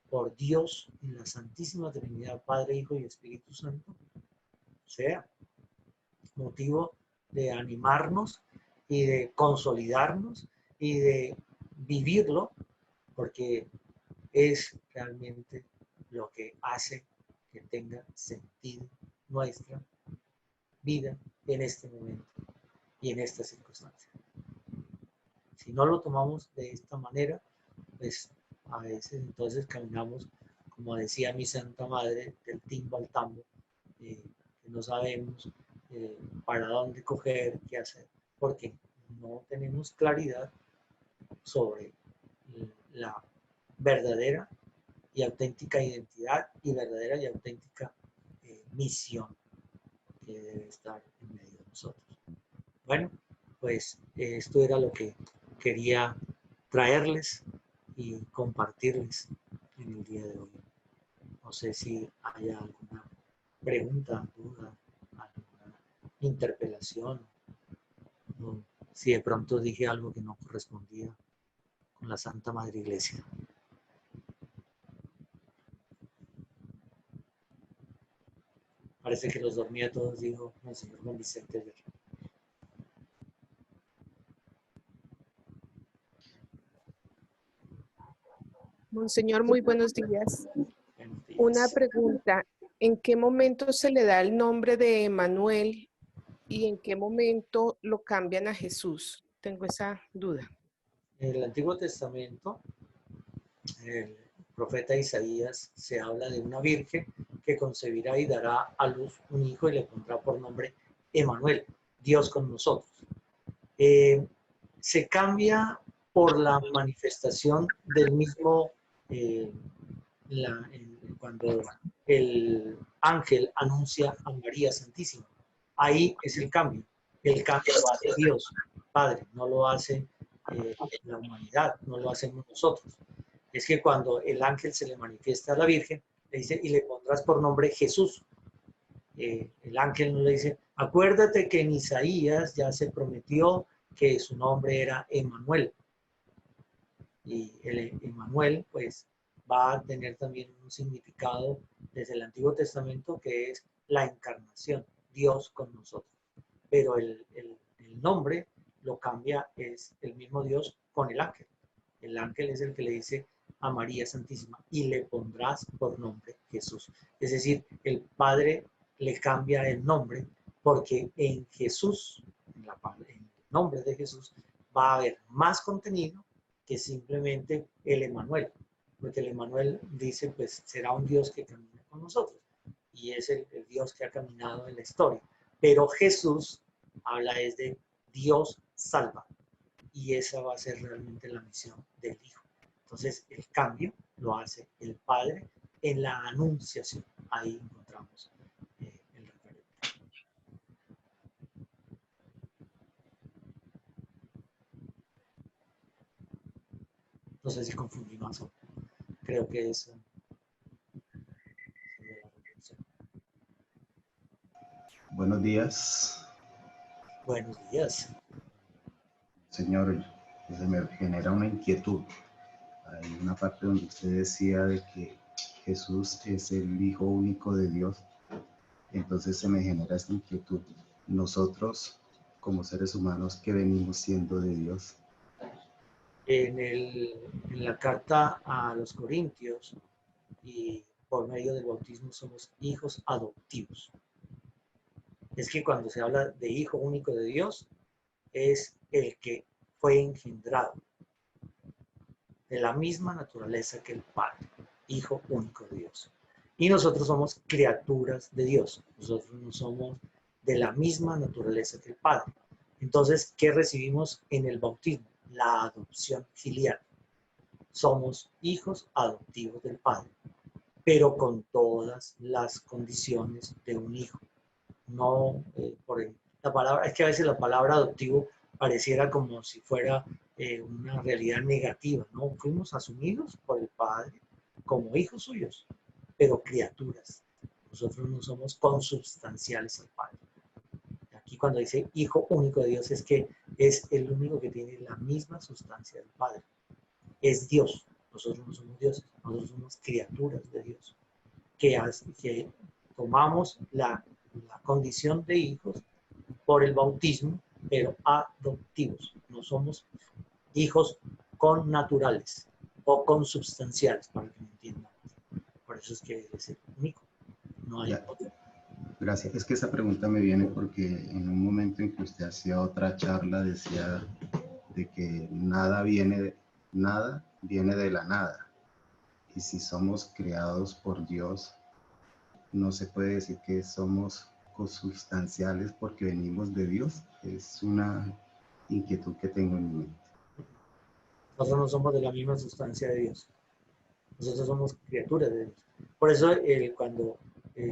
por Dios en la Santísima Trinidad, Padre, Hijo y Espíritu Santo, sea motivo de animarnos y de consolidarnos y de vivirlo, porque es realmente lo que hace que tenga sentido nuestra vida en este momento y en esta circunstancia. Si no lo tomamos de esta manera, pues a veces entonces caminamos, como decía mi Santa Madre, del timbo al tambo, que no sabemos para dónde coger, qué hacer, porque no tenemos claridad sobre la verdadera y auténtica identidad y verdadera y auténtica misión que debe estar en medio de nosotros. Bueno, pues esto era lo que quería traerles y compartirles en el día de hoy. No sé si haya alguna pregunta, duda, alguna interpelación, o si de pronto dije algo que no correspondía con la Santa Madre Iglesia. Parece que los dormía todos, dijo el señor Juan Vicente ayer. Monseñor, muy buenos días. Buenos días. Una pregunta, ¿en qué momento se le da el nombre de Emmanuel y en qué momento lo cambian a Jesús? Tengo esa duda. En el Antiguo Testamento, profeta Isaías se habla de una virgen que concebirá y dará a luz un hijo y le pondrá por nombre Emanuel, Dios con nosotros. Se cambia por la manifestación del mismo, eh, cuando el ángel anuncia a María Santísima. Ahí es el cambio. El cambio lo hace Dios, Padre, no lo hace la humanidad, no lo hacemos nosotros. Es que cuando el ángel se le manifiesta a la Virgen, le dice, y le pondrás por nombre Jesús. El ángel no le dice, acuérdate que en Isaías ya se prometió que su nombre era Emanuel. Y el Emanuel, pues, va a tener también un significado desde el Antiguo Testamento que es la encarnación, Dios con nosotros. Pero el nombre lo cambia, es el mismo Dios con el ángel. El ángel es el que le dice a María Santísima, y le pondrás por nombre Jesús. Es decir, el Padre le cambia el nombre porque en Jesús, en el nombre de Jesús, va a haber más contenido que simplemente el Emanuel. Porque el Emanuel dice, pues será un Dios que camina con nosotros. Y es el Dios que ha caminado en la historia. Pero Jesús habla es de Dios salva. Y esa va a ser realmente la misión del Hijo. Entonces, el cambio lo hace el Padre en la anunciación. Ahí encontramos el referente. No sé si confundí más o creo que es la reflexión. Buenos días, Buenos días. señor. Se me genera una inquietud. Hay una parte donde usted decía de que Jesús es el Hijo único de Dios. Entonces se me genera esta inquietud. Nosotros, como seres humanos, ¿qué venimos siendo de Dios? En la carta a los Corintios y por medio del bautismo somos hijos adoptivos. Es que cuando se habla de Hijo único de Dios, es el que fue engendrado de la misma naturaleza que el Padre, Hijo único de Dios. Y nosotros somos criaturas de Dios. Nosotros no somos de la misma naturaleza que el Padre. Entonces, ¿qué recibimos en el bautismo? La adopción filial. Somos hijos adoptivos del Padre, pero con todas las condiciones de un hijo. No la palabra, es que a veces la palabra adoptivo pareciera como si fuera una realidad negativa, ¿no? Fuimos asumidos por el Padre como hijos suyos, pero criaturas. Nosotros no somos consubstanciales al Padre. Aquí cuando dice Hijo único de Dios es que es el único que tiene la misma sustancia del Padre. Es Dios. Nosotros no somos dioses, nosotros somos criaturas de Dios. Que tomamos la condición de hijos por el bautismo, pero adoptivos. No somos hijos connaturales o consubstanciales, para que me entiendan. Por eso es que es el único. No hay otro. Gracias. Es que esa pregunta me viene porque en un momento en que usted hacía otra charla decía de que nada viene de la nada. Y si somos creados por Dios, no se puede decir que somos consubstanciales porque venimos de Dios. Es una inquietud que tengo en mi mente. Nosotros no somos de la misma sustancia de Dios. Nosotros somos criaturas de Dios. Por eso cuando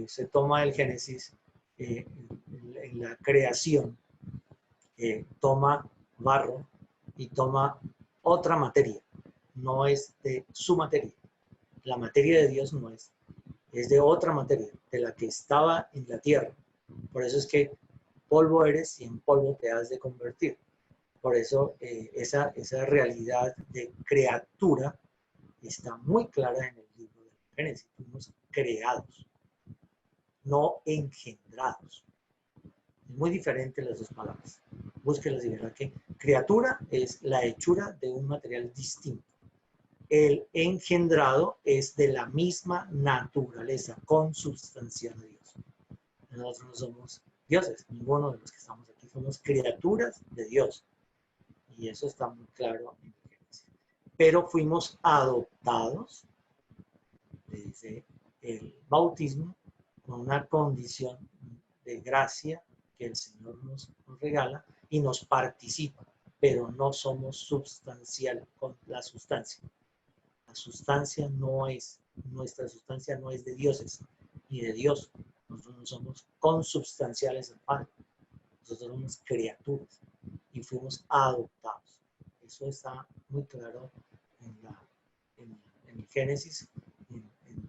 se toma el Génesis, en la creación, toma barro y toma otra materia. No es de su materia. La materia de Dios no es de otra materia, de la que estaba en la tierra. Por eso es que polvo eres y en polvo te has de convertir. Por eso esa realidad de criatura está muy clara en el libro del Génesis. Fuimos creados, no engendrados. Es muy diferente las dos palabras. Búsquelas y verá que criatura es la hechura de un material distinto. El engendrado es de la misma naturaleza, consubstancial de Dios. Nosotros no somos dioses, ninguno de los que estamos aquí somos criaturas de Dios. Y eso está muy claro en el Génesis. Pero fuimos adoptados le dice el bautismo con una condición de gracia que el Señor nos regala y nos participa, pero no somos substancial con la sustancia. La sustancia no es, nuestra sustancia no es de dioses ni de Dios. Nosotros no somos consubstanciales al Padre. Nosotros somos criaturas y fuimos adoptados. Eso está muy claro en el Génesis,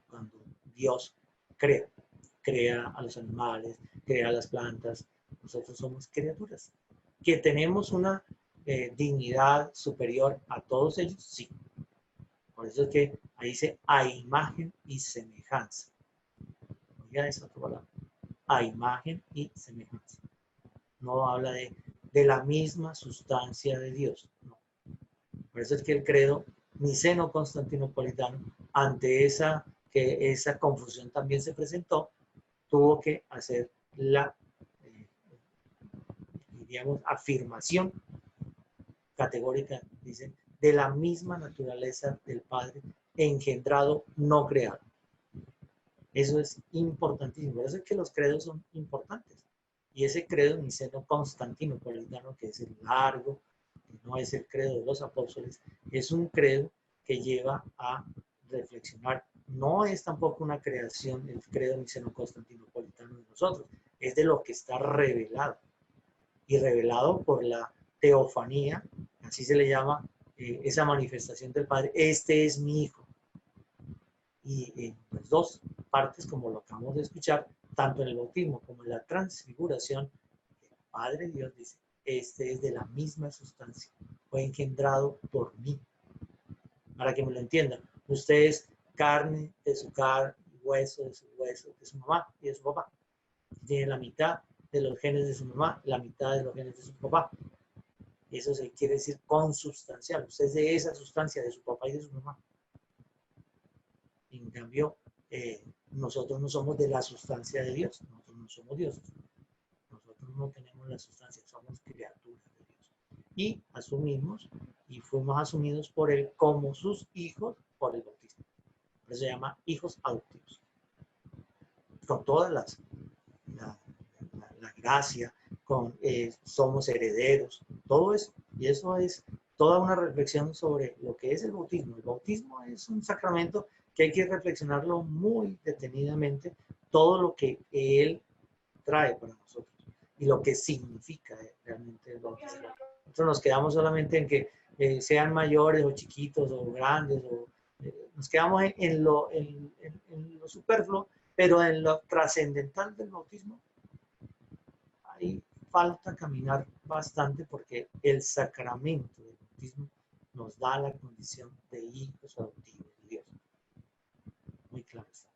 cuando Dios crea a los animales, crea a las plantas. Nosotros somos criaturas. ¿Que tenemos una dignidad superior a todos ellos? Sí. Por eso es que ahí dice a imagen y semejanza. Oiga esa otra palabra. A imagen y semejanza. No habla de la misma sustancia de Dios. No. Por eso es que el credo niceno-constantinopolitano, ante esa confusión también se presentó, tuvo que hacer la, digamos, afirmación categórica, dicen, de la misma naturaleza del Padre, engendrado, no creado. Eso es importantísimo. Por eso es que los credos son importantes. Y ese credo niceno-constantinopolitano, que es el largo, que no es el credo de los apóstoles, es un credo que lleva a reflexionar. No es tampoco una creación el credo niceno-constantinopolitano de nosotros, es de lo que está revelado. Y revelado por la teofanía, así se le llama esa manifestación del Padre. Este es mi Hijo. Y en las dos partes, como lo acabamos de escuchar, tanto en el bautismo como en la transfiguración, el Padre Dios dice, este es de la misma sustancia, fue engendrado por mí. Para que me lo entiendan, usted es carne de su carne, hueso de su hueso, de su mamá y de su papá. Tiene la mitad de los genes de su mamá, la mitad de los genes de su papá. Eso se quiere decir consubstancial. Usted es de esa sustancia de su papá y de su mamá. En cambio, nosotros no somos de la sustancia de Dios. Nosotros no somos dioses. Nosotros no tenemos la sustancia, somos criaturas de Dios. Y asumimos y fuimos asumidos por Él como sus hijos por el bautismo. Por eso se llama hijos adoptivos. Con todas la gracia, somos herederos, todo eso. Y eso es toda una reflexión sobre lo que es el bautismo. El bautismo es un sacramento que hay que reflexionarlo muy detenidamente, todo lo que Él trae para nosotros y lo que significa realmente el bautismo. Nosotros nos quedamos solamente en que sean mayores o chiquitos o grandes, nos quedamos en lo superfluo, pero en lo trascendental del bautismo hay falta caminar bastante porque el sacramento del bautismo nos da la condición de hijos adoptivos de Dios. Muy claro está.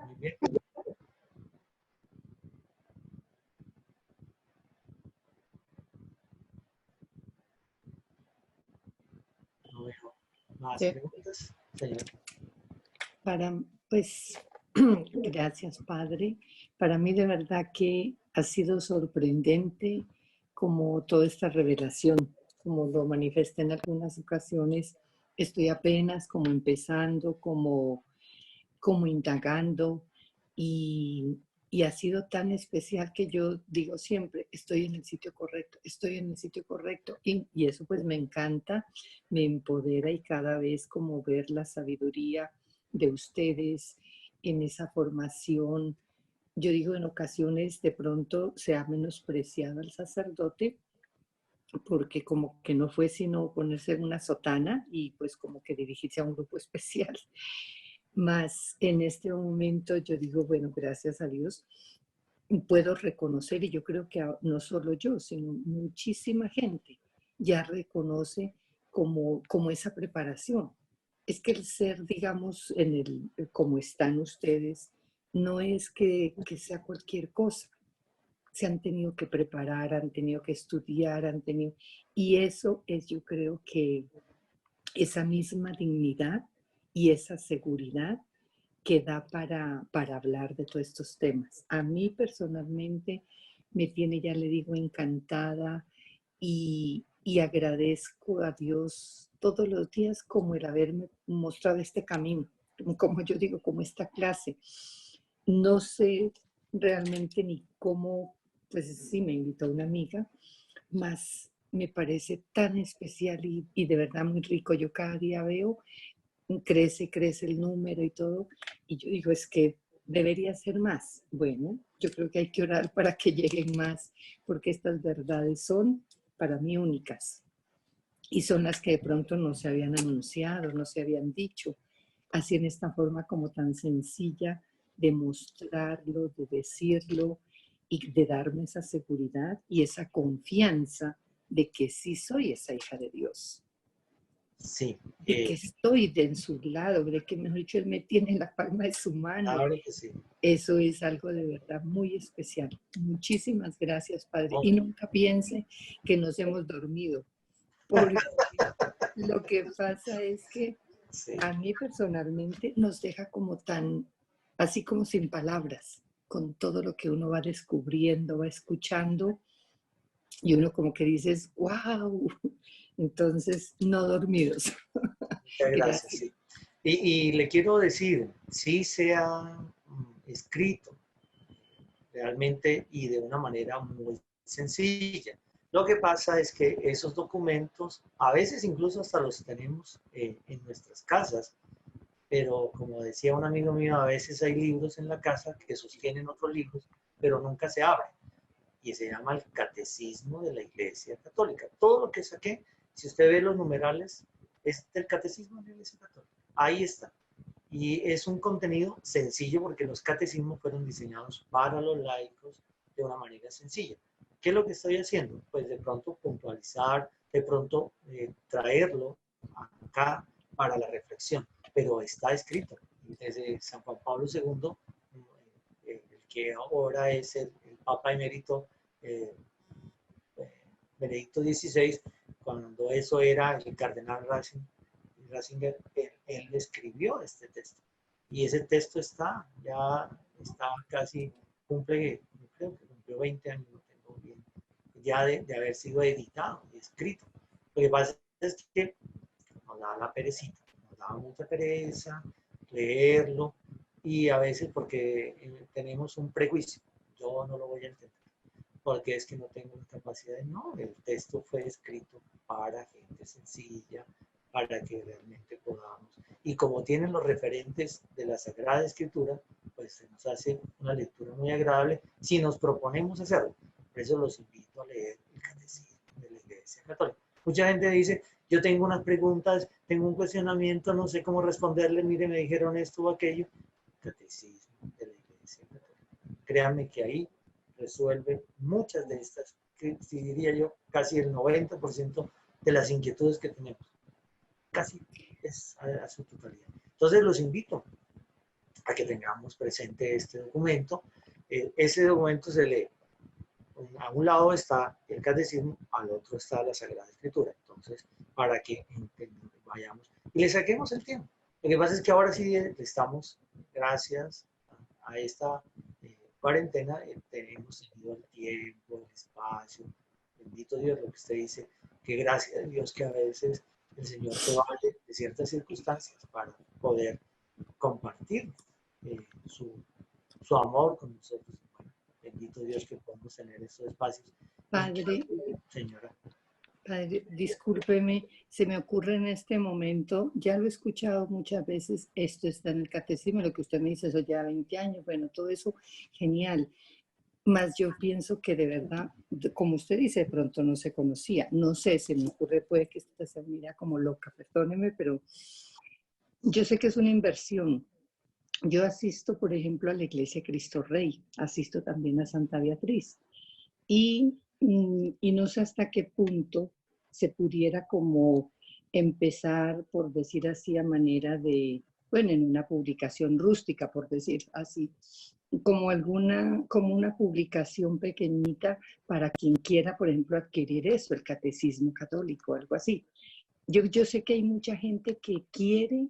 Muy bien. No veo más preguntas, señor. Pues, gracias, Padre. Para mí de verdad que ha sido sorprendente como toda esta revelación, como lo manifesté en algunas ocasiones. Estoy apenas como empezando, como indagando y ha sido tan especial que yo digo siempre, estoy en el sitio correcto, estoy en el sitio correcto. Y eso pues me encanta, me empodera y cada vez como ver la sabiduría de ustedes en esa formación. Yo digo, en ocasiones de pronto se ha menospreciado al sacerdote porque como que no fue sino ponerse en una sotana y pues como que dirigirse a un grupo especial. Más en este momento yo digo, bueno, gracias a Dios, puedo reconocer, y yo creo que no solo yo, sino muchísima gente ya reconoce como esa preparación. Es que el ser, digamos, como están ustedes, no es que sea cualquier cosa. Se han tenido que preparar, han tenido que estudiar, y eso es, yo creo que esa misma dignidad y esa seguridad que da para hablar de todos estos temas. A mí personalmente me tiene, ya le digo, encantada y agradezco a Dios todos los días como el haberme mostrado este camino, como yo digo, como esta clase. No sé realmente ni cómo, pues sí me invitó una amiga, más me parece tan especial y de verdad muy rico. Yo cada día veo, crece el número y todo, y yo digo, es que debería ser más. Bueno, yo creo que hay que orar para que lleguen más, porque estas verdades son para mí únicas y son las que de pronto no se habían anunciado, no se habían dicho, así en esta forma como tan sencilla de mostrarlo, de decirlo y de darme esa seguridad y esa confianza de que sí soy esa hija de Dios, Sí, de que estoy en su lado, de que, mejor dicho, Él me tiene en la palma de su mano. claro que sí. Eso es algo de verdad muy especial. Muchísimas gracias, Padre. Oh, Y nunca piense que nos hemos dormido, porque lo que pasa es que sí. a mí personalmente nos deja como tan, así como sin palabras, con todo lo que uno va descubriendo, va escuchando, y uno como que dices, wow. Entonces, no dormidos. Muchas gracias, Gracias. sí. Y le quiero decir, sí se ha escrito realmente y de una manera muy sencilla. Lo que pasa es que esos documentos, a veces incluso hasta los tenemos en nuestras casas, pero como decía un amigo mío, a veces hay libros en la casa que sostienen otros libros, pero nunca se abren. Y se llama el Catecismo de la Iglesia Católica. Todo lo que saqué, si usted ve los numerales, es del Catecismo de la Iglesia Católica. Ahí está. Y es un contenido sencillo porque los catecismos fueron diseñados para los laicos de una manera sencilla. ¿Qué es lo que estoy haciendo? Pues de pronto puntualizar, de pronto traerlo acá para la reflexión, pero está escrito. Desde San Juan Pablo II, el que ahora es el Papa Emérito eh, Benedicto XVI, cuando eso era el cardenal Ratzinger, él escribió este texto. Y ese texto ya está casi, creo que cumplió 20 años, no tengo bien, ya de haber sido editado y escrito. Lo que pasa es que nos da la perecita, nos da mucha pereza leerlo y a veces porque tenemos un prejuicio, yo no lo voy a entender porque es que no tengo la capacidad de, no, el texto fue escrito para gente sencilla, para que realmente podamos. Y como tienen los referentes de la Sagrada Escritura, pues se nos hace una lectura muy agradable si nos proponemos hacerlo. Por eso los invito a leer el Catecismo de la Iglesia Católica. Mucha gente dice, yo tengo unas preguntas, tengo un cuestionamiento, no sé cómo responderle, mire, me dijeron esto o aquello. Catecismo de la Iglesia Católica. Créanme que ahí resuelve muchas de estas, si diría yo, casi el 90% de las inquietudes que tenemos. Casi es a su totalidad. Entonces los invito a que tengamos presente este documento. Ese documento se lee. A un lado está el catecismo, al otro está la Sagrada Escritura. Entonces, para que vayamos y le saquemos el tiempo. Lo que pasa es que ahora sí estamos, gracias a esta cuarentena, tenemos tenido el tiempo, el espacio. Bendito Dios, lo que usted dice, que gracias a Dios que a veces el Señor se vale de ciertas circunstancias para poder compartir su amor con nosotros. Bueno, bendito Dios que podemos tener estos espacios. Padre, señora. Padre, discúlpeme, se me ocurre en este momento, ya lo he escuchado muchas veces, esto está en el catecismo, lo que usted me dice, eso ya 20 años, bueno, todo eso, genial. Más yo pienso que de verdad, como usted dice, de pronto no se conocía, no sé, se me ocurre, puede que esta se mira como loca, perdóneme, pero yo sé que es una inversión. Yo asisto, por ejemplo, a la Iglesia Cristo Rey, asisto también a Santa Beatriz. Y no sé hasta qué punto se pudiera como empezar, por decir así, a manera de, bueno, en una publicación rústica, por decir así, como una publicación pequeñita para quien quiera, por ejemplo, adquirir eso, el catecismo católico, algo así. Yo sé que hay mucha gente que quiere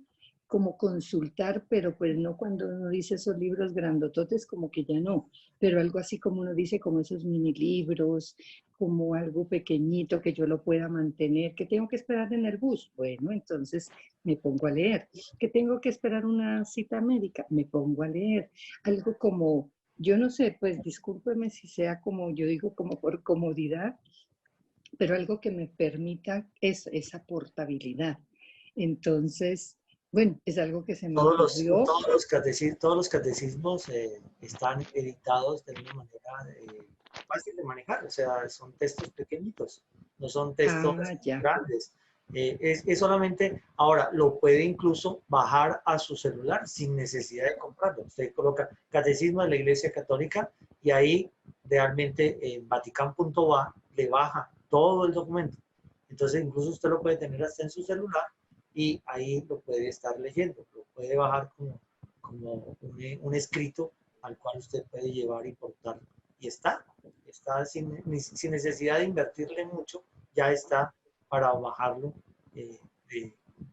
como consultar, pero pues no cuando uno dice esos libros grandototes, como que ya no, pero algo así como uno dice, como esos mini libros, como algo pequeñito que yo lo pueda mantener, que tengo que esperar en el bus, bueno, entonces me pongo a leer, que tengo que esperar una cita médica, me pongo a leer, algo como, yo no sé, pues discúlpeme si sea como, yo digo como por comodidad, pero algo que me permita esa portabilidad. Entonces, bueno, es algo que se me ocurrió. Todos los catecismos están editados de una manera fácil de manejar, o sea, son textos pequeñitos, no son textos Ya. grandes. Es solamente, ahora, lo puede incluso bajar a su celular sin necesidad de comprarlo. Usted coloca Catecismo de la Iglesia Católica y ahí realmente en Vatican.va le baja todo el documento. Entonces, incluso usted lo puede tener hasta en su celular y ahí lo puede estar leyendo, lo puede bajar como un escrito al cual usted puede llevar y portar. Y está sin necesidad de invertirle mucho, ya está para bajarlo de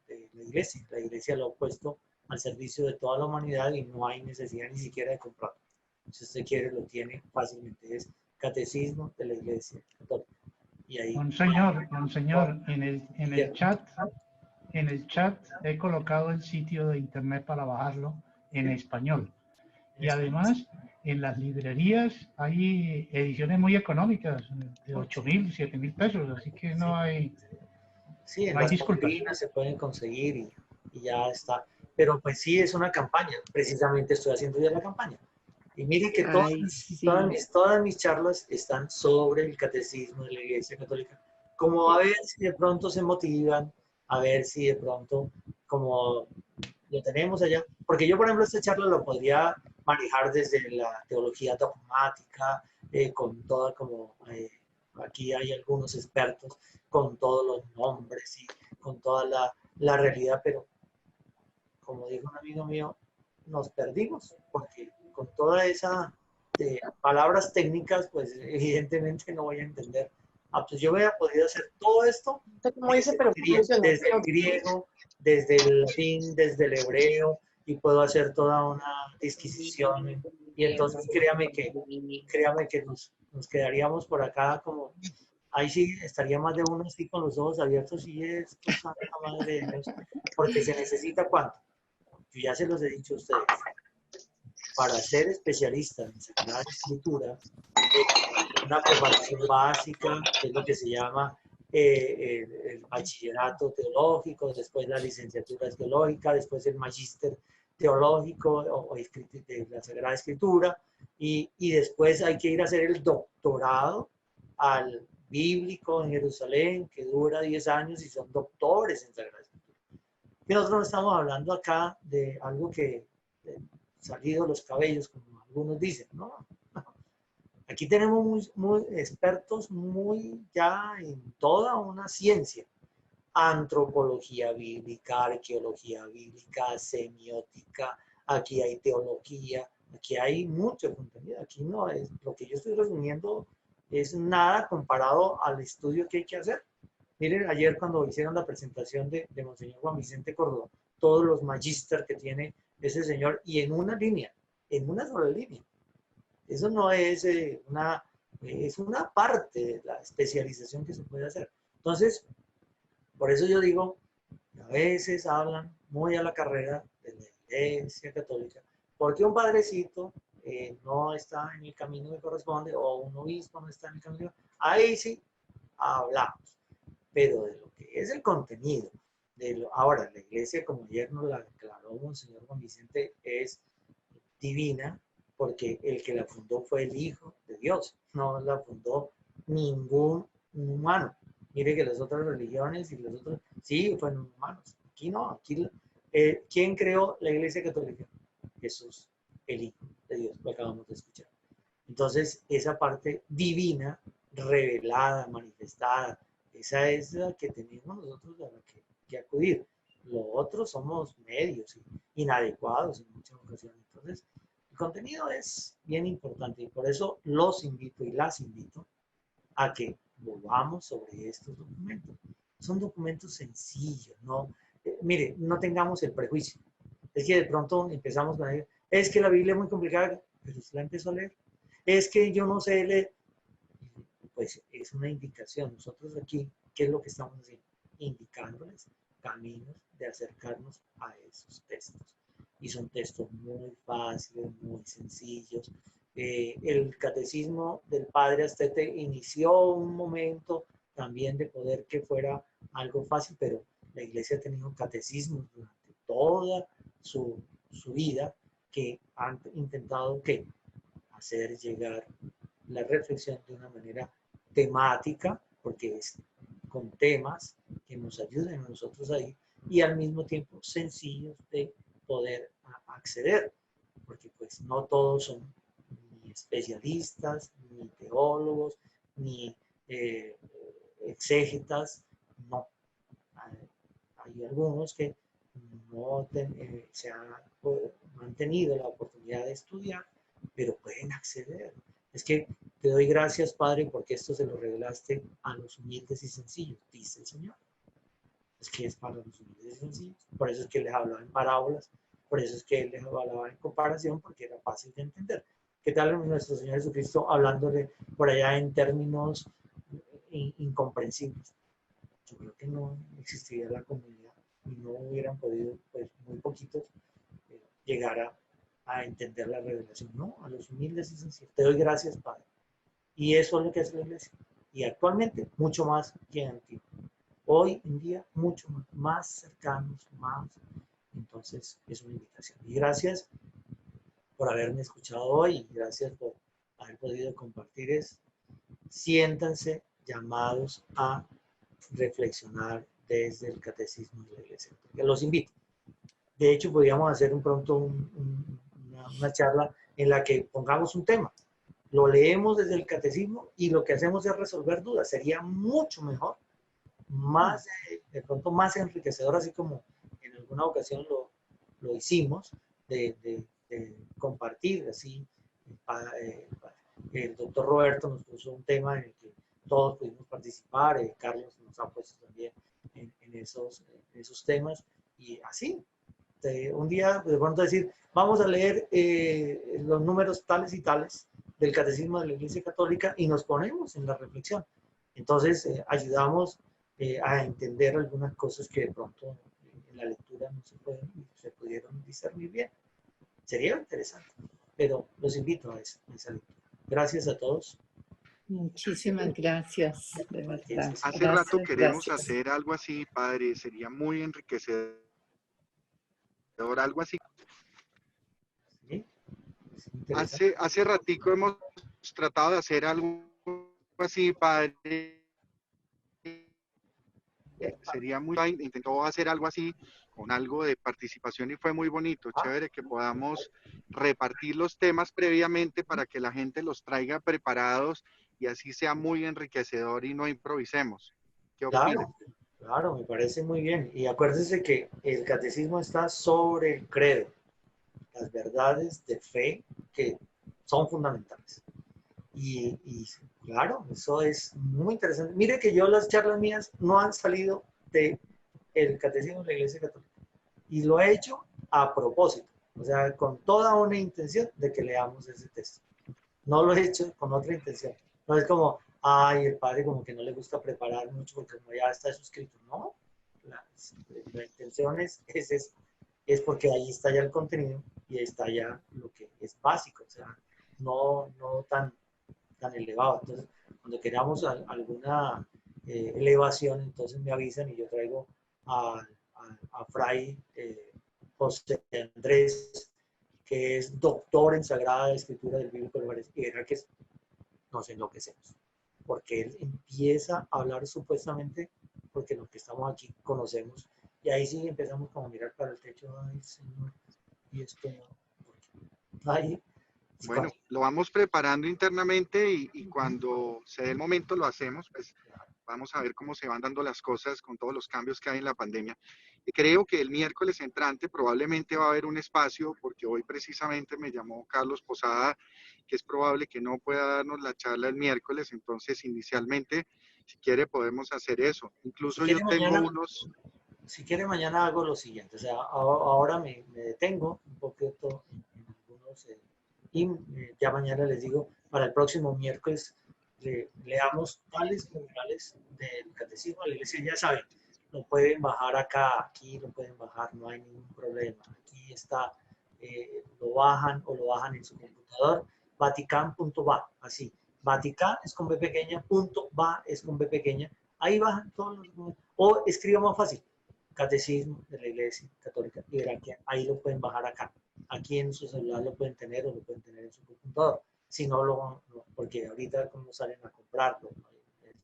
la iglesia. La iglesia lo ha puesto al servicio de toda la humanidad y no hay necesidad ni siquiera de comprarlo. Si usted quiere, lo tiene fácilmente. Es Catecismo de la Iglesia Católica. Y ahí, Monseñor, en el chat he colocado el sitio de internet para bajarlo en español. Y además, en las librerías hay ediciones muy económicas, de 8.000, 7.000 pesos, así que no hay, sí, en no hay las disculpas. paulinas se pueden conseguir y ya está. Pero pues sí, es una campaña. Precisamente estoy haciendo ya la campaña. Y mire que todas mis charlas están sobre el catecismo de la Iglesia Católica. Como a ver si de pronto se motivan, a ver si de pronto, como lo tenemos allá. Porque yo, por ejemplo, esta charla lo podría manejar desde la teología dogmática, con toda como, aquí hay algunos expertos, con todos los nombres y con toda la realidad, pero como dijo un amigo mío, nos perdimos, porque con toda esa palabras técnicas, pues evidentemente no voy a entender. Ah, pues yo hubiera podido hacer todo esto desde el griego, desde el latín, desde el hebreo, y puedo hacer toda una disquisición. Y entonces créame que nos quedaríamos por acá como, ahí sí estaría más de uno así con los ojos abiertos y esto, santa madre de Dios, porque se necesita ¿cuánto? Yo ya se los he dicho a ustedes, para ser especialista en Sagrada Escritura, una preparación básica, que es lo que se llama el bachillerato teológico, después la licenciatura teológica, después el magíster teológico o de la Sagrada Escritura, y después hay que ir a hacer el doctorado al bíblico en Jerusalén, que dura 10 años y son doctores en Sagrada Escritura. Y nosotros no estamos hablando acá de algo que salido los cabellos, como algunos dicen, ¿no? Aquí tenemos muy expertos muy ya en toda una ciencia. Antropología bíblica, arqueología bíblica, semiótica, aquí hay teología, aquí hay mucho contenido. Aquí no es, lo que yo estoy resumiendo es nada comparado al estudio que hay que hacer. Miren, ayer cuando hicieron la presentación de Monseñor Juan Vicente Córdoba, todos los magíster que tiene ese señor, y en una línea, en una sola línea. Eso no es es una parte de la especialización que se puede hacer. Entonces, por eso yo digo, a veces hablan muy a la carrera de la Iglesia Católica, porque un padrecito no está en el camino que corresponde, o un obispo no está en el camino, ahí sí hablamos. Pero de lo que es el contenido, ahora la iglesia, como ayer nos la declaró Monseñor Juan Vicente, es divina, porque el que la fundó fue el Hijo de Dios, no la fundó ningún humano. Mire que las otras religiones y los otros, sí, fueron humanos. Aquí no, aquí, ¿quién creó la Iglesia Católica? Jesús, el Hijo de Dios, lo acabamos de escuchar. Entonces, esa parte divina, revelada, manifestada, esa es la que tenemos nosotros a la que acudir. Lo otro somos medios inadecuados en muchas ocasiones. Entonces, el contenido es bien importante y por eso los invito y las invito a que volvamos sobre estos documentos. Son documentos sencillos, ¿no? Mire, no tengamos el prejuicio. Es que de pronto empezamos con decir, es que la Biblia es muy complicada, pero usted la empezó a leer. Es que yo no sé leer. Pues es una indicación. Nosotros aquí, ¿qué es lo que estamos haciendo? Indicándoles caminos de acercarnos a esos textos. Y son textos muy fáciles, muy sencillos. El catecismo del Padre Astete inició un momento también de poder que fuera algo fácil, pero la Iglesia ha tenido catecismos durante toda su vida que han intentado ¿qué? Hacer llegar la reflexión de una manera temática, porque es con temas que nos ayuden a nosotros ahí, y al mismo tiempo sencillos de poder acceder, porque pues no todos son ni especialistas, ni teólogos, ni exégetas, no. Hay algunos que no han tenido la oportunidad de estudiar, pero pueden acceder. Es que te doy gracias, Padre, porque esto se lo revelaste a los humildes y sencillos, dice el Señor. Es que es para los humildes y sencillos. Por eso es que les hablaba en parábolas, por eso es que les hablaba en comparación, porque era fácil de entender. ¿Qué tal nuestro Señor Jesucristo hablándole por allá en términos incomprensibles? Yo creo que no existiría la comunidad y no hubieran podido, pues muy poquitos, llegar a entender la revelación. No, a los humildes y sencillos. Te doy gracias, Padre. Y eso es lo que hace la Iglesia. Y actualmente, mucho más que antiguo. Hoy en día, mucho más cercanos, más. Entonces, es una invitación. Y gracias por haberme escuchado hoy. Gracias por haber podido compartir eso. Siéntanse llamados a reflexionar desde el catecismo de la Iglesia. Porque los invito. De hecho, podríamos hacer pronto una charla en la que pongamos un tema. Lo leemos desde el catecismo y lo que hacemos es resolver dudas. Sería mucho mejor, más de pronto más enriquecedor, así como en alguna ocasión lo hicimos, de compartir, así. El doctor Roberto nos puso un tema en el que todos pudimos participar, Carlos nos ha puesto también en esos temas, y así. Un día de pronto decir, vamos a leer los números tales y tales del Catecismo de la Iglesia Católica y nos ponemos en la reflexión. Entonces ayudamos a entender algunas cosas que de pronto en la lectura no se pudieron discernir bien. Sería interesante, pero los invito a esa lectura. Gracias a todos. Muchísimas gracias, de verdad. Hace rato queremos hacer algo así, Padre, sería muy enriquecedor, algo así. ¿Sí? Hace ratico hemos tratado de hacer algo así, Padre. Sería muy, intentó hacer algo así con algo de participación y fue muy bonito, chévere que podamos repartir los temas previamente para que la gente los traiga preparados y así sea muy enriquecedor y no improvisemos. ¿Qué opina? Claro, me parece muy bien. Y acuérdense que el catecismo está sobre el credo, las verdades de fe que son fundamentales. Y claro, eso es muy interesante. Mire que yo las charlas mías no han salido del catecismo de la Iglesia Católica. Y lo he hecho a propósito, o sea, con toda una intención de que leamos ese texto. No lo he hecho con otra intención. No es como, ay, el padre como que no le gusta preparar mucho porque como ya está suscrito. No, la intención es porque ahí está ya el contenido y ahí está ya lo que es básico, o sea, no tan elevado. Entonces, cuando queramos alguna elevación, entonces me avisan y yo traigo a Fray José Andrés, que es doctor en Sagrada Escritura del Bíblico de Juárez, y verá que nos enloquecemos, porque él empieza a hablar supuestamente porque los que estamos aquí conocemos, y ahí sí empezamos como a mirar para el techo, ay Señor, y esto, ay. Bueno, lo vamos preparando internamente y cuando se dé el momento lo hacemos, pues vamos a ver cómo se van dando las cosas con todos los cambios que hay en la pandemia. Y creo que el miércoles entrante probablemente va a haber un espacio, porque hoy precisamente me llamó Carlos Posada, que es probable que no pueda darnos la charla el miércoles, entonces inicialmente, si quiere, podemos hacer eso. Incluso yo tengo unos... si quiere mañana hago lo siguiente, o sea, ahora me detengo un poquito en algunos y ya mañana les digo, para el próximo miércoles leamos tales numerales del catecismo de la iglesia, ya saben, lo pueden bajar acá, aquí lo pueden bajar, no hay ningún problema, aquí está, lo bajan o lo bajan en su computador, vatican.va, así, Vatican es con B pequeña, .va es con B pequeña, ahí bajan todos los, o escriba más fácil, Catecismo de la Iglesia Católica y verán que ahí lo pueden bajar acá. Aquí en su celular lo pueden tener o lo pueden tener en su computador. Si no, porque ahorita como salen a comprarlo, es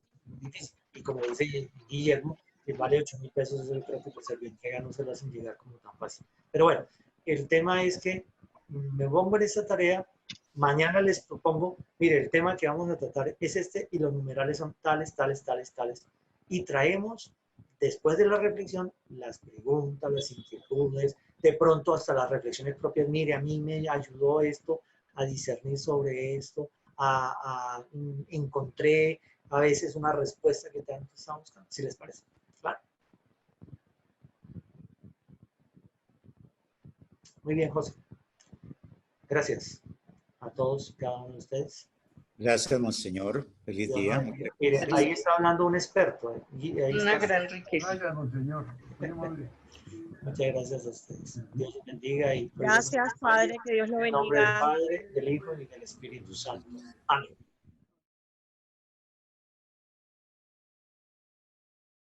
difícil. Y como dice Guillermo, que vale 8.000 pesos, yo creo que por ser bien que no se lo hacen llegar como tan fácil. Pero bueno, el tema es que me pongo en esta tarea. Mañana les propongo, mire, el tema que vamos a tratar es este y los numerales son tales, tales, tales, tales. Y traemos, después de la reflexión, las preguntas, las inquietudes, de pronto hasta las reflexiones propias. Mire, a mí me ayudó esto a discernir sobre esto, encontré a veces una respuesta que tanto estamos buscando, si les parece. Claro. Muy bien, José. Gracias a todos, cada uno de ustedes. Gracias, monseñor. Feliz día. Mire, ahí está hablando un experto. Una gran riqueza. Gracias, monseñor. Muy amable. Muchas gracias a ustedes. Dios los bendiga. Y Gracias, Padre. Que Dios lo en nombre del bendiga. Padre, del Hijo y del Espíritu Santo. Amén.